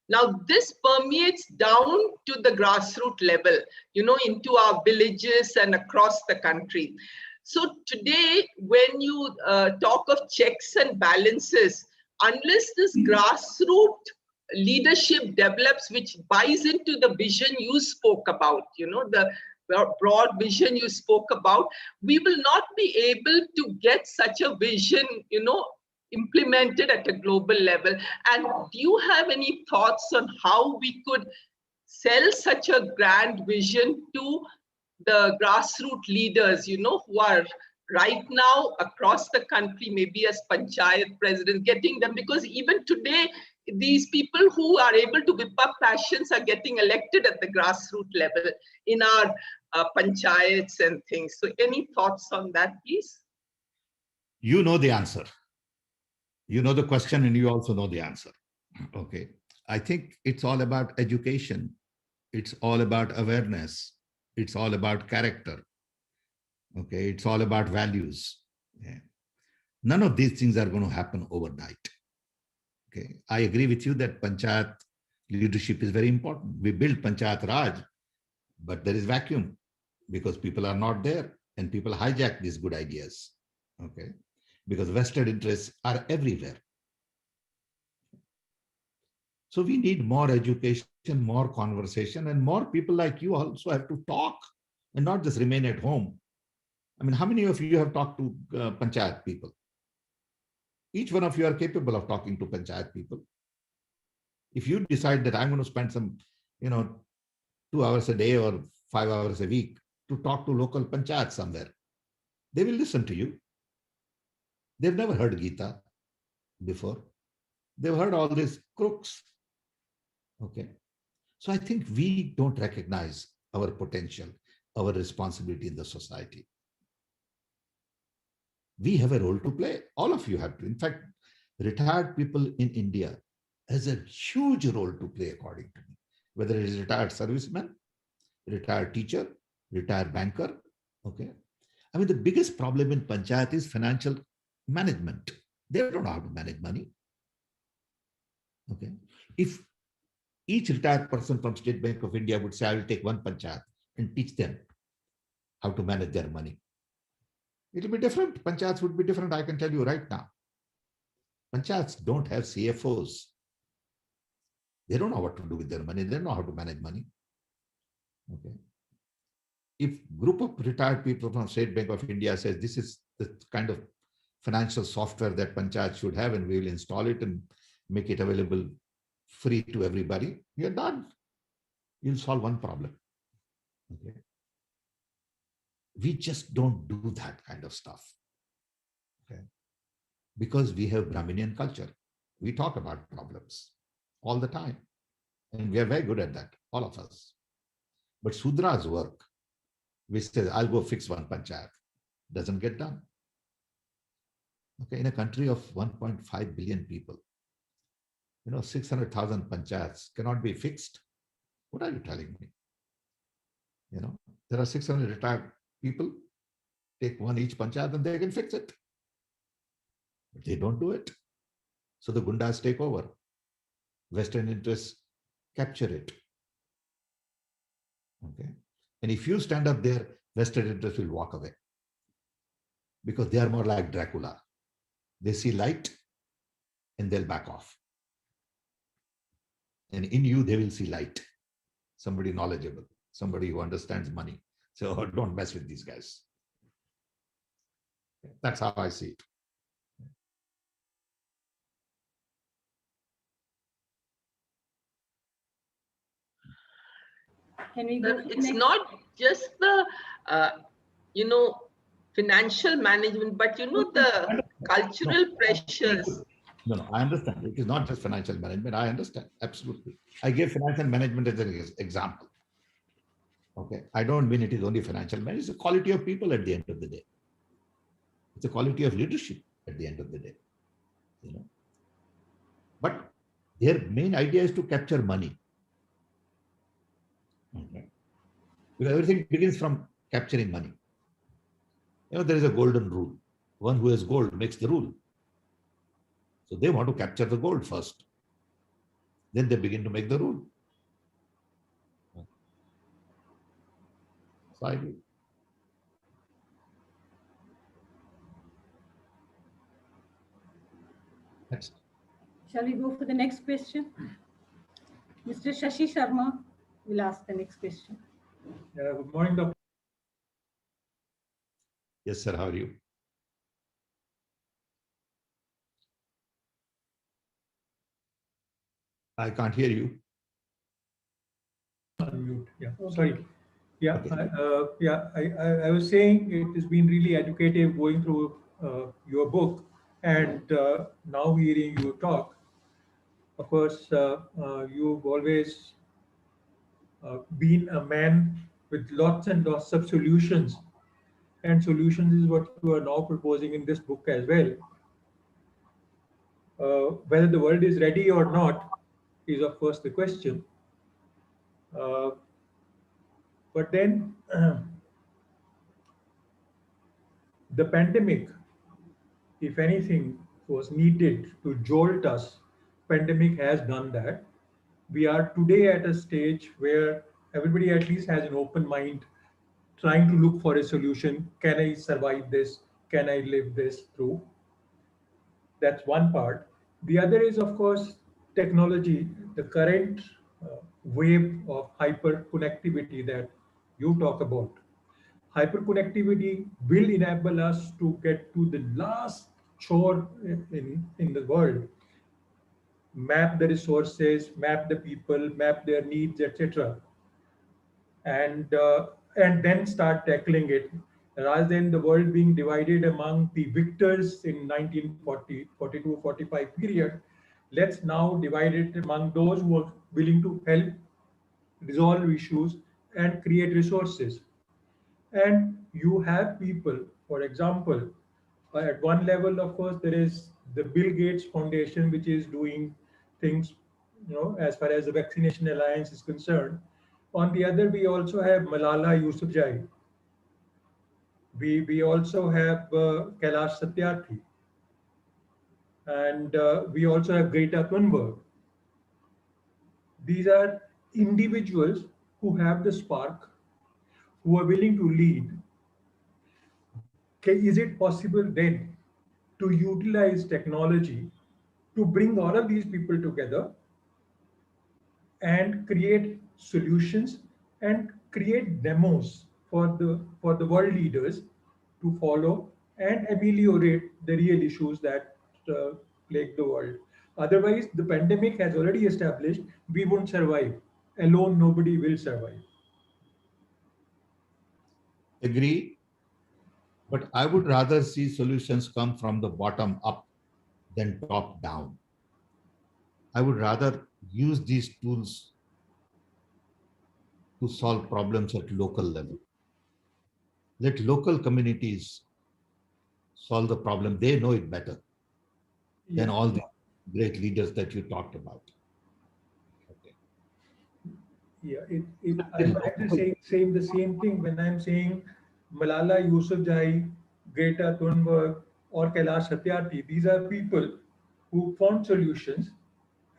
Now, this permeates down to the grassroots level, into our villages and across the country. So today, when you talk of checks and balances, unless this grassroots leadership develops, which buys into the vision you spoke about, the broad vision you spoke about, we will not be able to get such a vision, implemented at a global level. And do you have any thoughts on how we could sell such a grand vision to the grassroots leaders, who are right now across the country, maybe as panchayat presidents, getting them, because even today, these people who are able to whip up passions are getting elected at the grassroots level in our panchayats and things. So any thoughts on that, please? You know the answer. You know the question and you also know the answer. Okay. I think it's all about education. It's all about awareness. It's all about character. Okay. It's all about values. Yeah. None of these things are going to happen overnight. Okay. I agree with you that panchayat leadership is very important. We build panchayat Raj, but there is vacuum because people are not there and people hijack these good ideas. Okay. Because vested interests are everywhere. So we need more education, more conversation, and more people like you also have to talk and not just remain at home. I mean, how many of you have talked to panchayat people? Each one of you are capable of talking to panchayat people. If you decide that I'm going to spend some, 2 hours a day or 5 hours a week to talk to local panchayat somewhere, they will listen to you. They've never heard Gita before. They've heard all these crooks. Okay. So I think we don't recognize our potential, our responsibility in the society. We have a role to play. All of you have to. In fact, retired people in India has a huge role to play, according to me, whether it is retired serviceman, retired teacher, retired banker. Okay. I mean, the biggest problem in panchayat is financial management. They don't know how to manage money. Okay. If each retired person from State Bank of India would say, I will take one panchayat and teach them how to manage their money, it will be different. Panchayats would be different, I can tell you right now. Panchayats don't have CFOs. They don't know what to do with their money. They don't know how to manage money. Okay. If group of retired people from State Bank of India says this is the kind of financial software that panchayat should have, and we will install it and make it available free to everybody, you're done. You'll solve one problem. Okay. We just don't do that kind of stuff. Okay. Because we have Brahminian culture. We talk about problems all the time. And we are very good at that, all of us. But Sudra's work, which says, I'll go fix one panchayat, doesn't get done. Okay, in a country of 1.5 billion people, 600,000 panchayats cannot be fixed. What are you telling me? There are 600 retired people, take one each panchayat and they can fix it. But they don't do it. So the gundas take over. Western interests capture it. Okay. And if you stand up there, Western interests will walk away. Because they are more like Dracula. They see light and they'll back off. And in you, they will see light. Somebody knowledgeable, somebody who understands money. So don't mess with these guys. That's how I see it. Can we go? It's not just the, financial management, but the cultural pressures. No, I understand. It is not just financial management. I understand. Absolutely. I gave financial management as an example. Okay. I don't mean it is only financial management. It's the quality of people at the end of the day. It's the quality of leadership at the end of the day. But their main idea is to capture money. Okay. Because everything begins from capturing money. There is a golden rule. One who has gold makes the rule. So they want to capture the gold first. Then they begin to make the rule. So I agree. Next. Shall we go for the next question? Mr. Shashi Sharma will ask the next question. Good morning, Dr. Yes, sir. How are you? I can't hear you. Unmute. Yeah, sorry. Yeah, Okay. I was saying it has been really educative going through your book and now hearing you talk. Of course, you've always been a man with lots and lots of solutions, and solutions is what you are now proposing in this book as well. Whether the world is ready or not is of course the question. But then the pandemic, if anything, was needed to jolt us. Pandemic has done that. We are today at a stage where everybody at least has an open mind, trying to look for a solution. Can I survive this? Can I live this through? That's one part. The other is, of course, technology, the current wave of hyper connectivity that you talk about. Hyperconnectivity will enable us to get to the last chore in the world, map the resources, map the people, map their needs, etc., and then start tackling it. Rather than the world being divided among the victors in 1940, 42, 45 period, let's now divide it among those who are willing to help resolve issues and create resources. And you have people, for example, at one level, of course, there is the Bill Gates Foundation, which is doing things, as far as the Vaccination Alliance is concerned. On the other, we also have Malala Yousafzai. We also have Kailash Satyarthi. And we also have Greta Thunberg. These are individuals who have the spark, who are willing to lead. Is it possible then to utilize technology to bring all of these people together and create solutions and create demos for the world leaders to follow and ameliorate the real issues that plague the world? Otherwise, the pandemic has already established we won't survive. Alone, nobody will survive. Agree. But I would rather see solutions come from the bottom up than top down. I would rather use these tools to solve problems at local level. Let local communities solve the problem. They know it better than all the great leaders that you talked about. Okay. Yeah, I'm actually saying the same thing when I'm saying Malala Yousafzai, Greta Thunberg, or Kailash Satyarthi. These are people who found solutions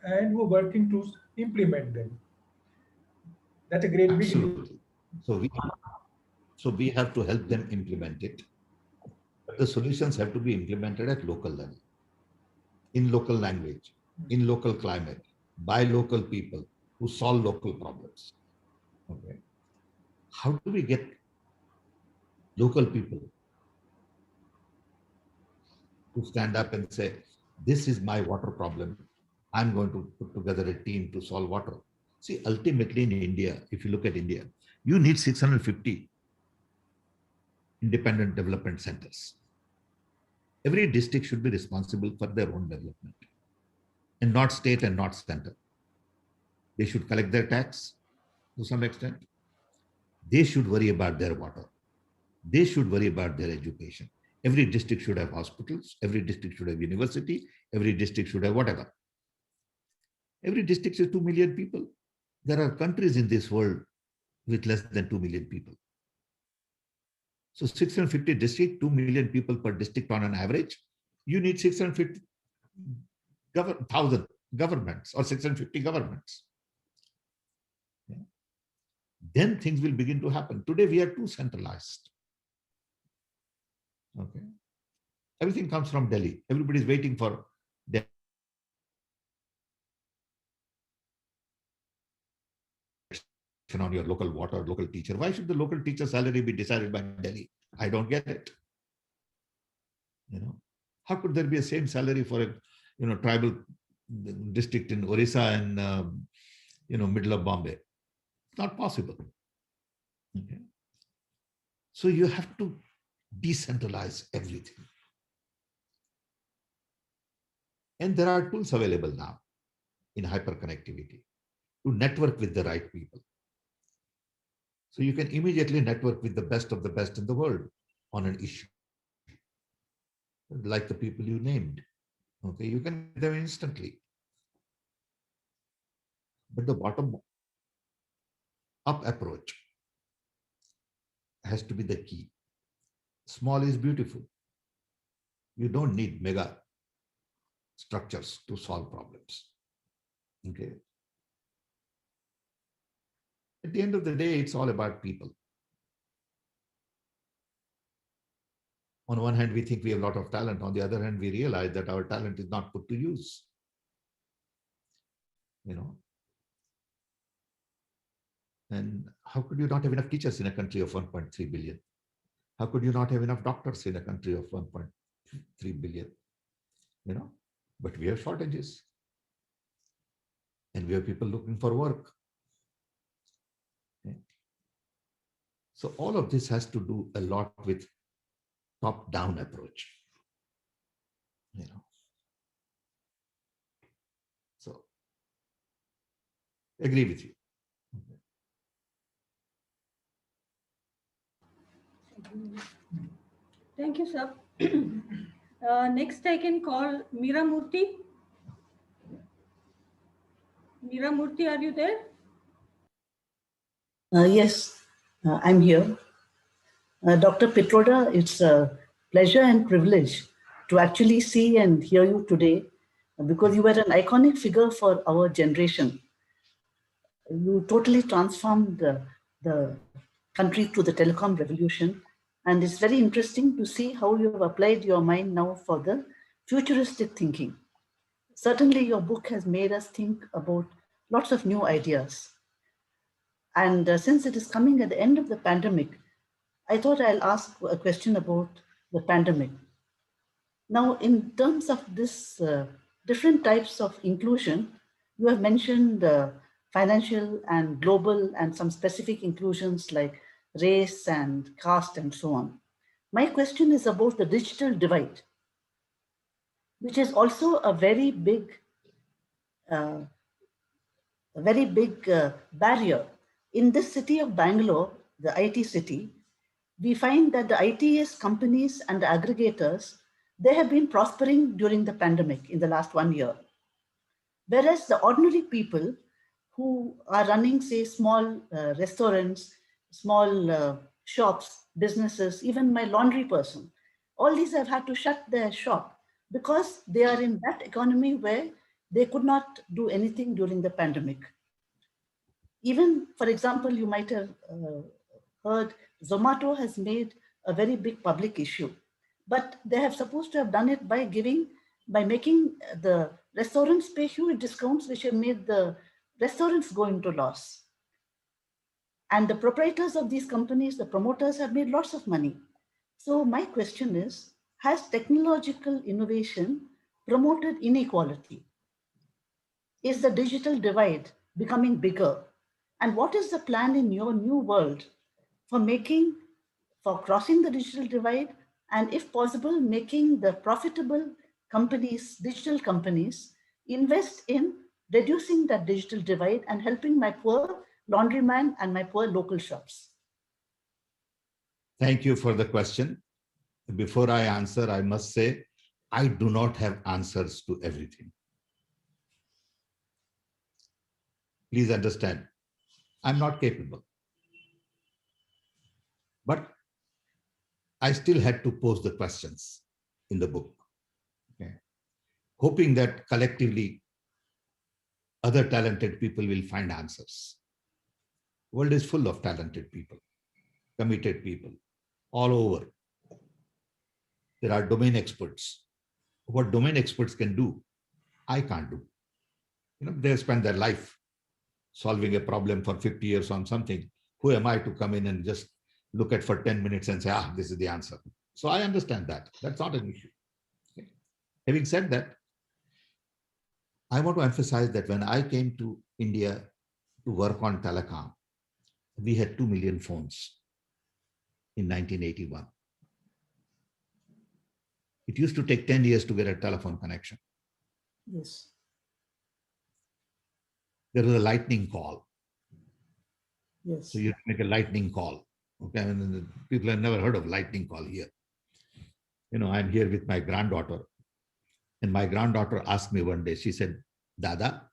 and who are working to implement them. That's a great beginning. Absolutely. So we have to help them implement it. But the solutions have to be implemented at local level, in local language, in local climate, by local people who solve local problems. Okay. How do we get local people to stand up and say, this is my water problem. I'm going to put together a team to solve water. See, ultimately in India, if you look at India, you need 650 independent development centers. Every district should be responsible for their own development and not state and not center. They should collect their tax to some extent. They should worry about their water. They should worry about their education. Every district should have hospitals. Every district should have university. Every district should have whatever. Every district is 2 million people. There are countries in this world with less than 2 million people. So 650 districts, 2 million people per district on an average. You need 650,000 governments or 650 governments. Yeah. Then things will begin to happen. Today we are too centralized. Okay. Everything comes from Delhi. Everybody is waiting for Delhi. On your local water, local teacher. Why should the local teacher salary be decided by Delhi? I don't get it. You know, how could there be a same salary for a tribal district in Orissa and middle of Bombay? Not possible. Okay. So you have to decentralize everything. And there are tools available now in hyperconnectivity to network with the right people. So you can immediately network with the best of the best in the world on an issue, like the people you named. Okay, you can get them instantly. But the bottom up approach has to be the key. Small is beautiful. You don't need mega structures to solve problems. Okay. At the end of the day, it's all about people. On one hand, we think we have a lot of talent. On the other hand, we realize that our talent is not put to use. And how could you not have enough teachers in a country of 1.3 billion? How could you not have enough doctors in a country of 1.3 billion? But we have shortages. And we have people looking for work. Okay. So all of this has to do a lot with top-down approach. So agree with you. Thank you, sir. Next, I can call Meera Murthy. Meera Murthy, are you there? Yes, I'm here. Dr. Pitroda, it's a pleasure and privilege to actually see and hear you today because you were an iconic figure for our generation. You totally transformed the country through the telecom revolution. And it's very interesting to see how you have applied your mind now for the futuristic thinking. Certainly, your book has made us think about lots of new ideas. And since it is coming at the end of the pandemic, I thought I'll ask a question about the pandemic. Now, in terms of this different types of inclusion, you have mentioned financial and global and some specific inclusions like race and caste and so on. My question is about the digital divide, which is also a very big barrier in this city of Bangalore, the IT city, we find that the ITS companies and the aggregators, they have been prospering during the pandemic in the last 1 year. Whereas the ordinary people who are running, say, small restaurants, small shops, businesses, even my laundry person, all these have had to shut their shop because they are in that economy where they could not do anything during the pandemic. Even, for example, you might have heard Zomato has made a very big public issue, but they have supposed to have done it by making the restaurants pay huge discounts, which have made the restaurants go into loss. And the proprietors of these companies, the promoters, have made lots of money. So my question is, has technological innovation promoted inequality? Is the digital divide becoming bigger? And what is the plan in your new world for crossing the digital divide, and if possible, making the profitable companies, digital companies, invest in reducing that digital divide and helping my poor laundryman and my poor local shops? Thank you for the question. Before I answer, I must say, I do not have answers to everything. Please understand, I'm not capable. But I still had to pose the questions in the book, okay, hoping that collectively other talented people will find answers. The world is full of talented people, committed people, all over. There are domain experts. What domain experts can do, I can't do. They spend their life solving a problem for 50 years on something. Who am I to come in and just look at for 10 minutes and say, this is the answer? So I understand that. That's not an issue. Okay. Having said that, I want to emphasize that when I came to India to work on telecom, we had 2 million phones in 1981. It used to take 10 years to get a telephone connection. Yes. There was a lightning call. Yes. So you make a lightning call. Okay, I mean, people have never heard of lightning call here. I'm here with my granddaughter, and my granddaughter asked me one day, she said, Dada,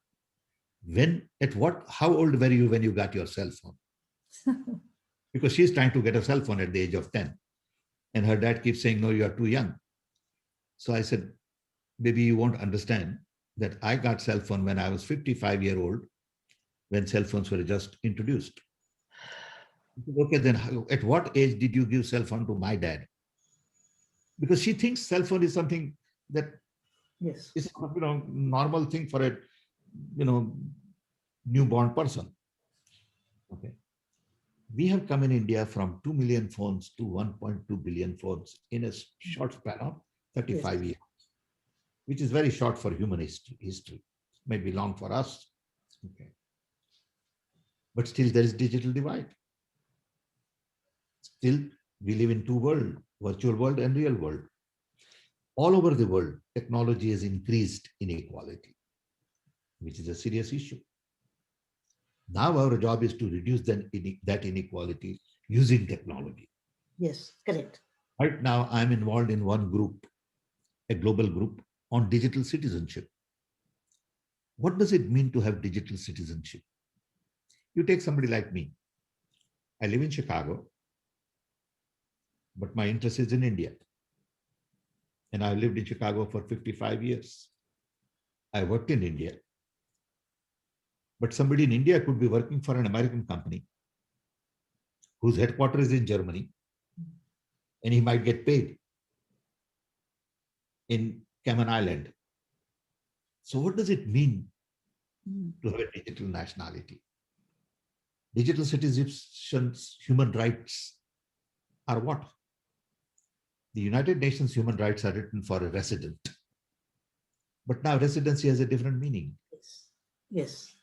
how old were you when you got your cell phone? Because she's trying to get a cell phone at the age of 10. And her dad keeps saying, no, you are too young. So I said, baby, you won't understand that I got cell phone when I was 55 years old, when cell phones were just introduced. Okay, then at what age did you give cell phone to my dad? Because she thinks cell phone is something that yes, is normal thing for a newborn person. Okay, we have come in India from 2 million phones to 1.2 billion phones in a short span of 35 years, which is very short for human history. Maybe long for us. Okay, but still there is digital divide. Still, we live in two worlds, virtual world and real world. All over the world, technology has increased inequality, which is a serious issue. Now our job is to reduce that inequality using technology. Yes, correct. Right now, I'm involved in one group, a global group on digital citizenship. What does it mean to have digital citizenship? You take somebody like me. I live in Chicago, but my interest is in India. And I lived in Chicago for 55 years. I worked in India. But somebody in India could be working for an American company whose headquarters is in Germany, and he might get paid in Cayman Island. So what does it mean to have a digital nationality? Digital citizens' human rights are what? The United Nations human rights are written for a resident. But now residency has a different meaning. Yes. Yes.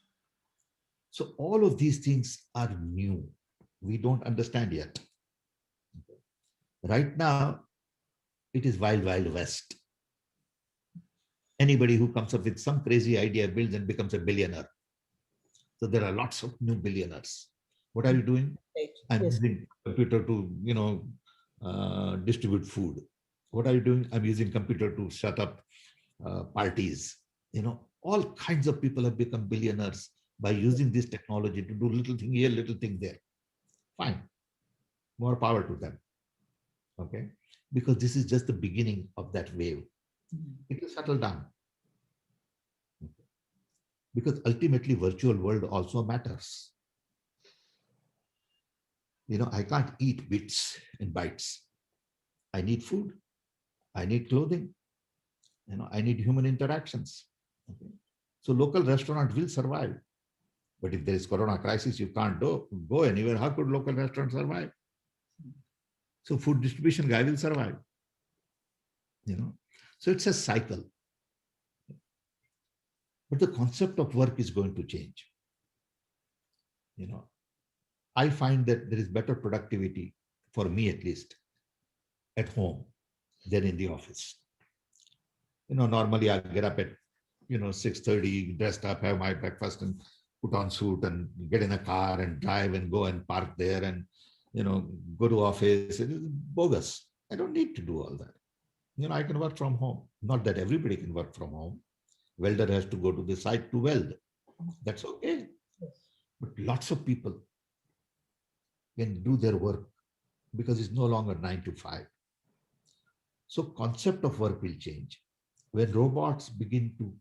So all of these things are new. We don't understand yet. Right now, it is wild, wild west. Anybody who comes up with some crazy idea builds and becomes a billionaire. So there are lots of new billionaires. What are you doing? Right. I'm Yes. using computer to, distribute food. What are you doing? I'm using computer to set up parties. All kinds of people have become billionaires by using this technology to do little thing here, little thing there. Fine, more power to them. Okay, because this is just the beginning of that wave. It will settle down. Because ultimately, virtual world also matters. I can't eat bits and bytes. I need food. I need clothing. I need human interactions. Okay. So local restaurant will survive. But if there is corona crisis, you can't go anywhere. How could local restaurants survive? So food distribution guy will survive. So it's a cycle. But the concept of work is going to change. I find that there is better productivity, for me at least, at home than in the office. Normally I get up at 6:30, dressed up, have my breakfast and put on suit and get in a car and drive and go and park there and go to office. It is bogus. I don't need to do all that. I can work from home. Not that everybody can work from home. Welder has to go to the site to weld. That's okay. But lots of people can do their work because it's no longer 9 to 5. So concept of work will change. When robots begin to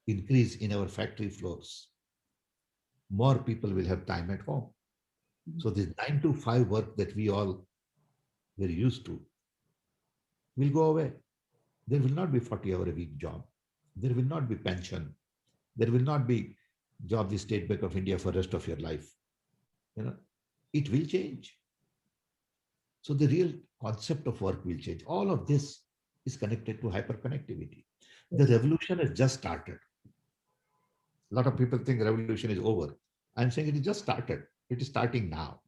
increase in our factory floors, more people will have time at home. So this 9 to 5 work that we all were used to will go away. There will not be 40-hour-a-week job. There will not be pension. There will not be job with State Bank of India for the rest of your life. It will change. So the real concept of work will change. All of this is connected to hyperconnectivity. The revolution has just started. A lot of people think revolution is over. I'm saying it is just started. It is starting now.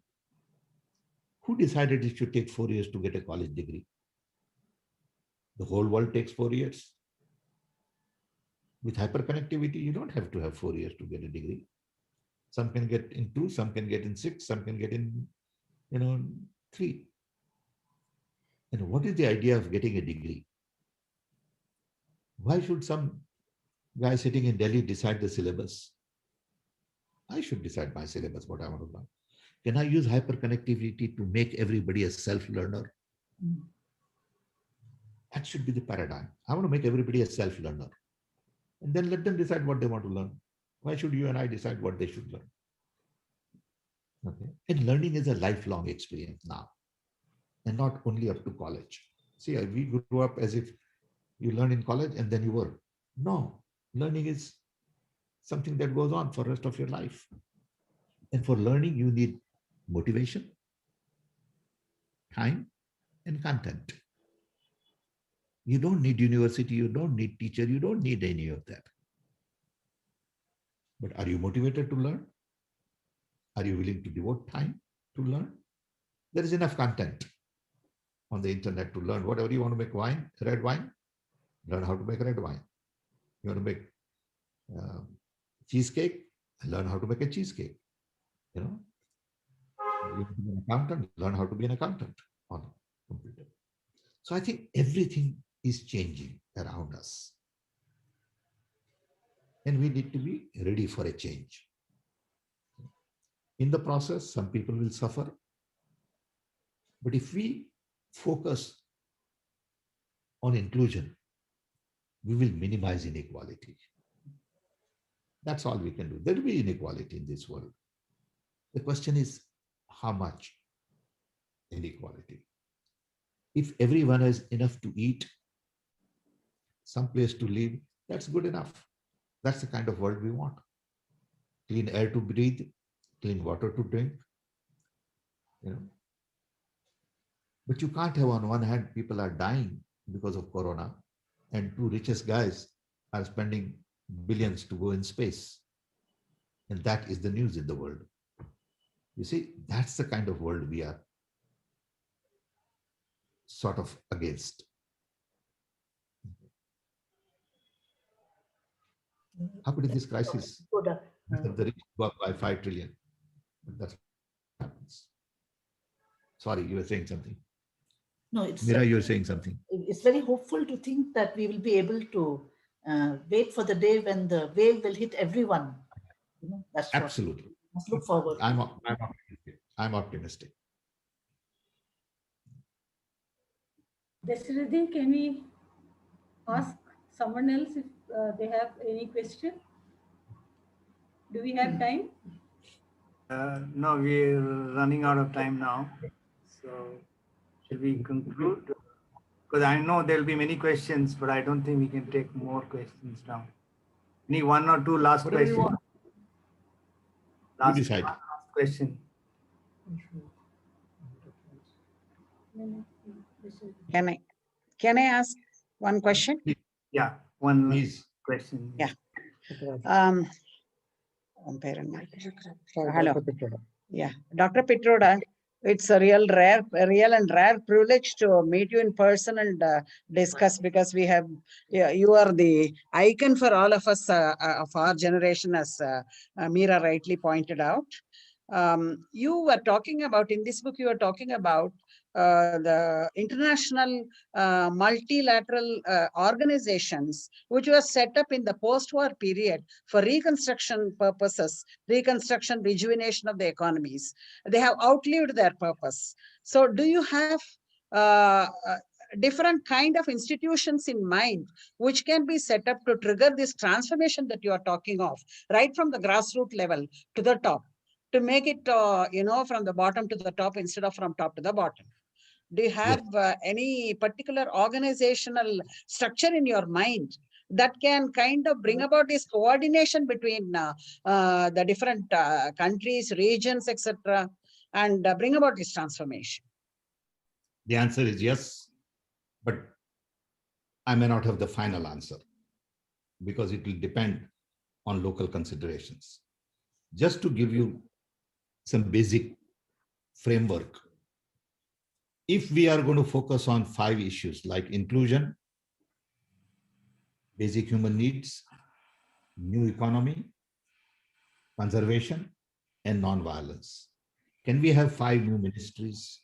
Who decided it should take 4 years to get a college degree? The whole world takes 4 years. With hyperconnectivity, you don't have to have 4 years to get a degree. Some can get in 2, some can get in 6, some can get in 3. And what is the idea of getting a degree? Why should some guy sitting in Delhi decide the syllabus? I should decide my syllabus, what I want to learn. Can I use hyperconnectivity to make everybody a self-learner? That should be the paradigm. I want to make everybody a self-learner. And then let them decide what they want to learn. Why should you and I decide what they should learn? Okay. And learning is a lifelong experience now, and not only up to college. See, we grew up as if you learn in college and then you work. No, learning is something that goes on for the rest of your life. And for learning, you need motivation, time, and content. You don't need university, you don't need teacher, you don't need any of that. But are you motivated to learn? Are you willing to devote time to learn? There is enough content on the internet to learn. Whatever you want to make wine, red wine, learn how to make red wine. You want to make cheesecake, learn how to make a cheesecake. You want to be an accountant, learn how to be an accountant on a computer. So I think everything is changing around us. And we need to be ready for a change. In the process, some people will suffer. But if we focus on inclusion, we will minimize inequality. That's all we can do. There will be inequality in this world. The question is, how much inequality? If everyone has enough to eat, some place to live, that's good enough. That's the kind of world we want. Clean air to breathe, clean water to drink. But you can't have on one hand, people are dying because of corona, and 2 richest guys are spending billions to go in space. And that is the news in the world. You see, that's the kind of world we are sort of against. How could this crisis? The rich go up by 5 trillion. That's what happens. Sorry, you were saying something. No, it's Mira, you were saying something. it's very hopeful to think that we will be able to wait for the day when the wave will hit everyone. You know, that's what Absolutely. we must look forward to. I'm optimistic. I'm optimistic. Dasharathi, can we ask someone else if they have any question? Do we have time? No, we're running out of time now. So shall we conclude? Because I know there'll be many questions, but I don't think we can take more questions now. Any one or two last Whatever you questions? want. You decide. Last question. Can I ask one question? Yeah, one Please. question. Yeah. Hello. Yeah, Dr. Pitroda, it's a real and rare privilege to meet you in person and discuss, because we have, you are the icon for all of us of our generation, as Meera rightly pointed out. You were talking about, in this book, you were talking about the international multilateral organizations which were set up in the post-war period for reconstruction purposes, reconstruction, rejuvenation of the economies. They have outlived their purpose. So do you have different kind of institutions in mind which can be set up to trigger this transformation that you are talking of, right from the grassroots level to the top, to make it, from the bottom to the top instead of from top to the bottom? Do you have any particular organizational structure in your mind that can kind of bring about this coordination between the different countries, regions, etc., and bring about this transformation? The answer is yes, but I may not have the final answer because it will depend on local considerations. Just to give you some basic framework, if we are going to focus on 5 issues like inclusion, basic human needs, new economy, conservation, and non-violence, can we have 5 new ministries?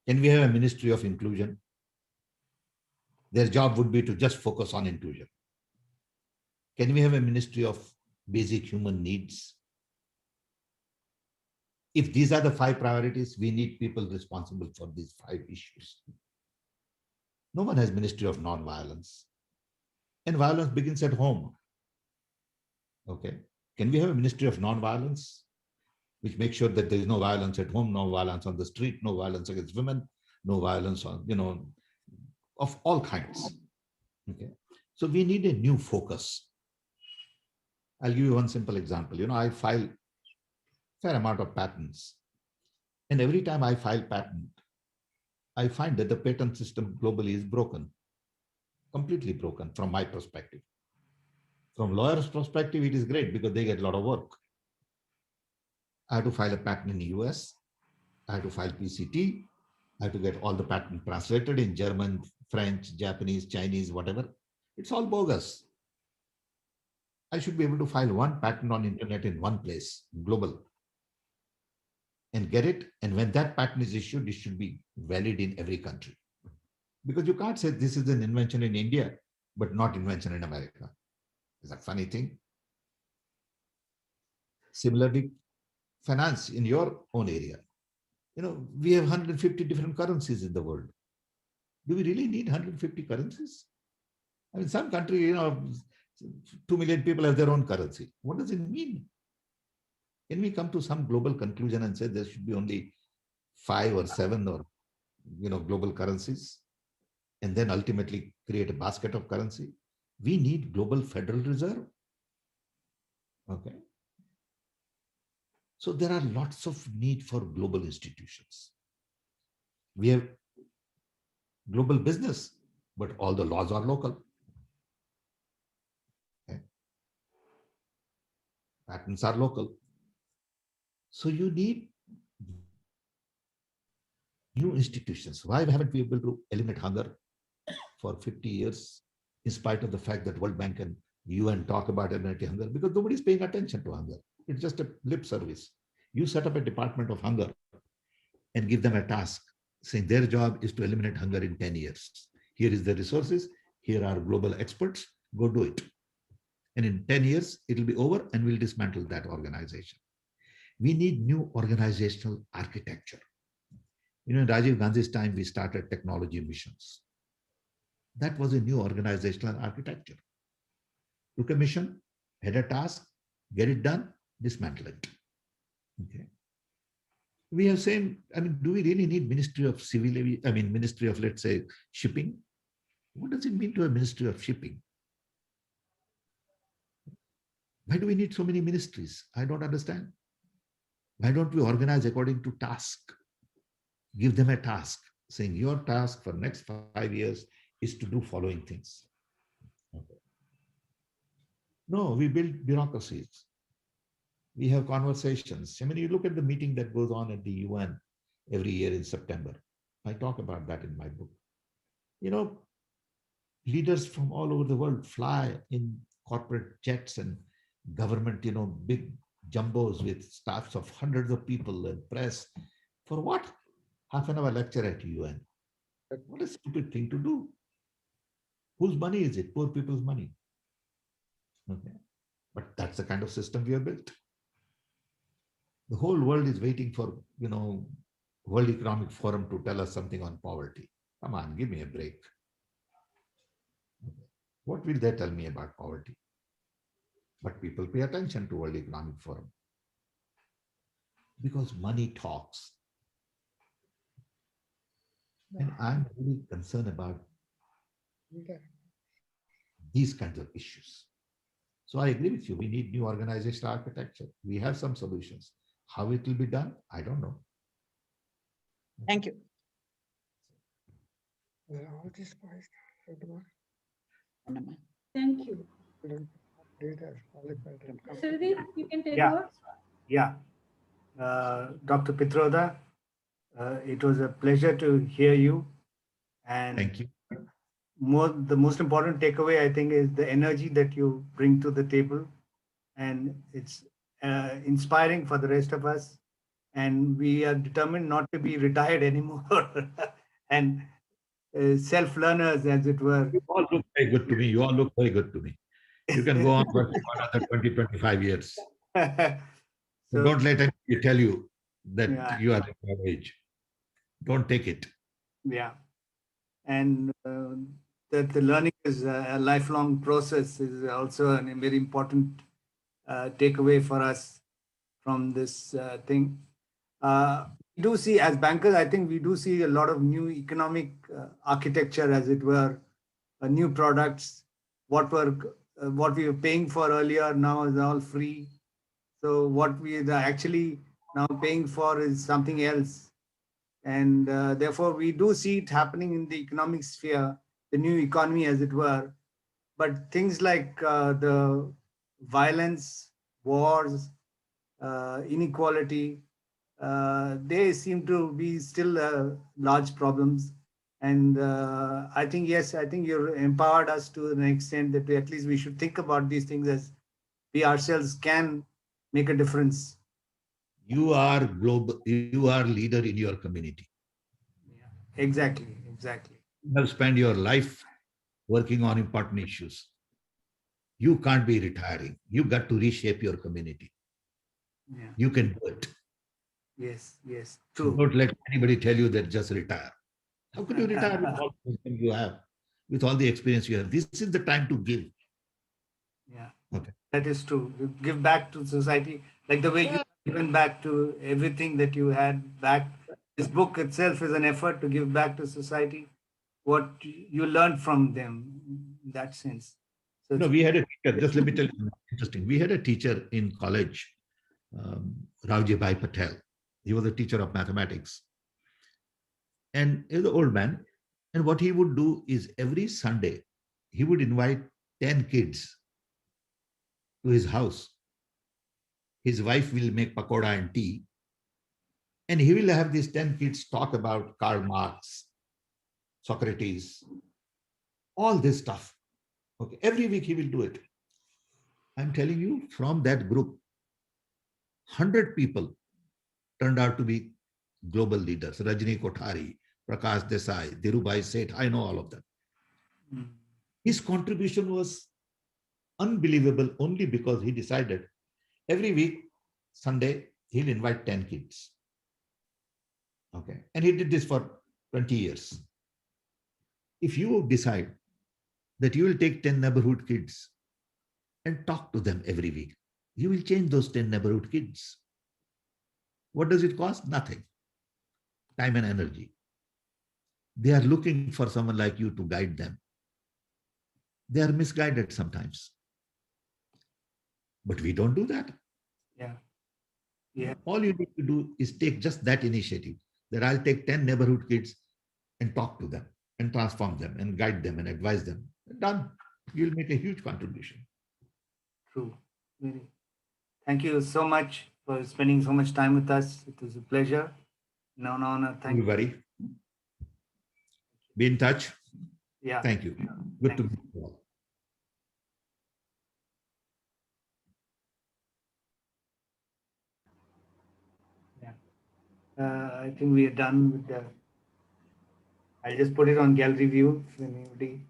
Can we have a ministry of inclusion? Their job would be to just focus on inclusion. Can we have a ministry of basic human needs? If these are the 5 priorities, we need people responsible for these 5 issues. No one has ministry of non-violence. And violence begins at home. Okay. Can we have a ministry of non-violence, which makes sure that there is no violence at home, no violence on the street, no violence against women, no violence on, of all kinds. Okay. So we need a new focus. I'll give you one simple example. I file fair amount of patents. And every time I file patent, I find that the patent system globally is broken, completely broken from my perspective. From lawyers' perspective, it is great because they get a lot of work. I have to file a patent in the US. I have to file PCT. I have to get all the patent translated in German, French, Japanese, Chinese, whatever. It's all bogus. I should be able to file one patent on internet in one place, global, and get it. And when that patent is issued, it should be valid in every country. Because you can't say this is an invention in India, but not invention in America. It's a funny thing. Similarly, finance in your own area. We have 150 different currencies in the world. Do we really need 150 currencies? I mean, some country, 2 million people have their own currency. What does it mean? Can we come to some global conclusion and say there should be only 5 or 7 or, global currencies, and then ultimately create a basket of currency? We need global Federal Reserve. Okay. So there are lots of need for global institutions. We have global business, but all the laws are local. Okay. Patents are local. So you need new institutions. Why haven't we been able to eliminate hunger for 50 years, in spite of the fact that World Bank and UN talk about eliminating hunger because nobody's paying attention to hunger. It's just a lip service. You set up a department of hunger and give them a task saying their job is to eliminate hunger in 10 years. Here is the resources. Here are global experts. Go do it. And in 10 years, it will be over and we'll dismantle that organization. We need new organizational architecture. In Rajiv Gandhi's time, we started technology missions. That was a new organizational architecture. Took a mission, had a task, get it done, dismantle it. Okay. We have same, do we really need Ministry of Civil Aviation, Ministry of, let's say, Shipping? What does it mean to a Ministry of Shipping? Why do we need so many ministries? I don't understand. Why don't we organize according to task? Give them a task, saying your task for next 5 years is to do following things. Okay. No, we build bureaucracies. We have conversations. You look at the meeting that goes on at the UN every year in September. I talk about that in my book. Leaders from all over the world fly in corporate jets and government, big jumbos with staffs of hundreds of people and press. For what? Half an hour lecture at UN. What a stupid thing to do. Whose money is it? Poor people's money. Okay. But that's the kind of system we have built. The whole world is waiting for, World Economic Forum to tell us something on poverty. Come on, give me a break. What will they tell me about poverty? But people pay attention to World Economic Forum because money talks. And I'm really concerned about these kinds of issues. So I agree with you. We need new organizational architecture. We have some solutions. How it will be done, I don't know. Thank you. Thank you. Sridhar, you can take Yeah. over. Yeah. Dr. Pitroda, it was a pleasure to hear you. And Thank you. the most important takeaway, I think, is the energy that you bring to the table. And it's inspiring for the rest of us. And we are determined not to be retired anymore and self-learners, as it were. You all look very good to me. You all look very good to me. You can go on for another 20, 25 years. So don't let anybody tell you that you are at your age. Don't take it. Yeah. And that the learning is a lifelong process is also a very important takeaway for us from this thing. We do see, as bankers, I think we do see a lot of new economic architecture, as it were, new products. What we were paying for earlier now is all free. So what we are actually now paying for is something else. And therefore, we do see it happening in the economic sphere, the new economy, as it were. But things like the violence, wars, inequality, they seem to be still large problems. And I think, yes, I think you've empowered us to an extent that at least we should think about these things as we ourselves can make a difference. You are global. You are leader in your community. Yeah, exactly. You have spent your life working on important issues. You can't be retiring. You got to reshape your community. Yeah. You can do it. Yes, true. Don't let anybody tell you that just retire. How could you retire with all the wisdom you have, with all the experience you have? This is the time to give. Yeah. Okay. That is true. You give back to society, like the way you given back to everything that you had back. This book itself is an effort to give back to society what you learned from them in that sense. So we had a teacher, just let me tell you, interesting. We had a teacher in college, Ravji Bhai Patel. He was a teacher of mathematics. And he was an old man. And what he would do is every Sunday, he would invite 10 kids to his house. His wife will make pakoda and tea. And he will have these 10 kids talk about Karl Marx, Socrates, all this stuff. Okay, every week he will do it. I'm telling you, from that group, 100 people turned out to be global leaders. Rajni Kothari, Prakash Desai, Dhirubhai Seth, I know all of them. His contribution was unbelievable only because he decided every week, Sunday, he'll invite 10 kids. Okay. And he did this for 20 years. If you decide that you will take 10 neighborhood kids and talk to them every week, you will change those 10 neighborhood kids. What does it cost? Nothing. Time and energy. They are looking for someone like you to guide them. They are misguided sometimes. But we don't do that. Yeah. All you need to do is take just that initiative, that I'll take 10 neighborhood kids and talk to them and transform them and guide them and advise them. Done. You'll make a huge contribution. True. Really. Thank you so much for spending so much time with us. It was a pleasure. No. Thank you. Everybody. Be in touch. Yeah. Thank you. Good Thank to you. meet you all. I think we are done with the. I'll just put it on gallery view if anybody.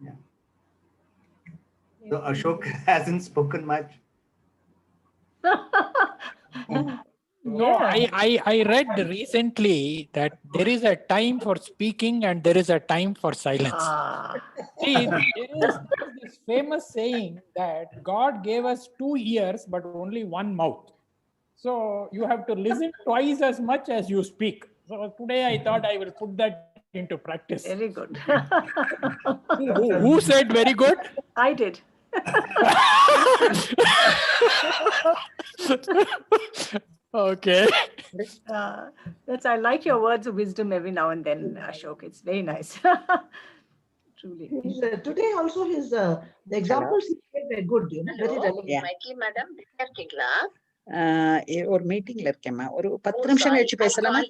Yeah. So Ashok hasn't spoken much. No, I read recently that there is a time for speaking and there is a time for silence. See, there is this famous saying that God gave us 2 ears but only 1 mouth. So you have to listen twice as much as you speak. So today I thought I will put that into practice. Very good. Who said very good? I did. Okay. I like your words of wisdom every now and then, Ashok. It's very nice. Truly. Today also the examples he gave were good, very relevant. Yeah. Madam, ஒரு மீட்டிங்ல இருக்கேம்மா ஒரு 10 நிமிஷம் கழிச்சு பேசலாமா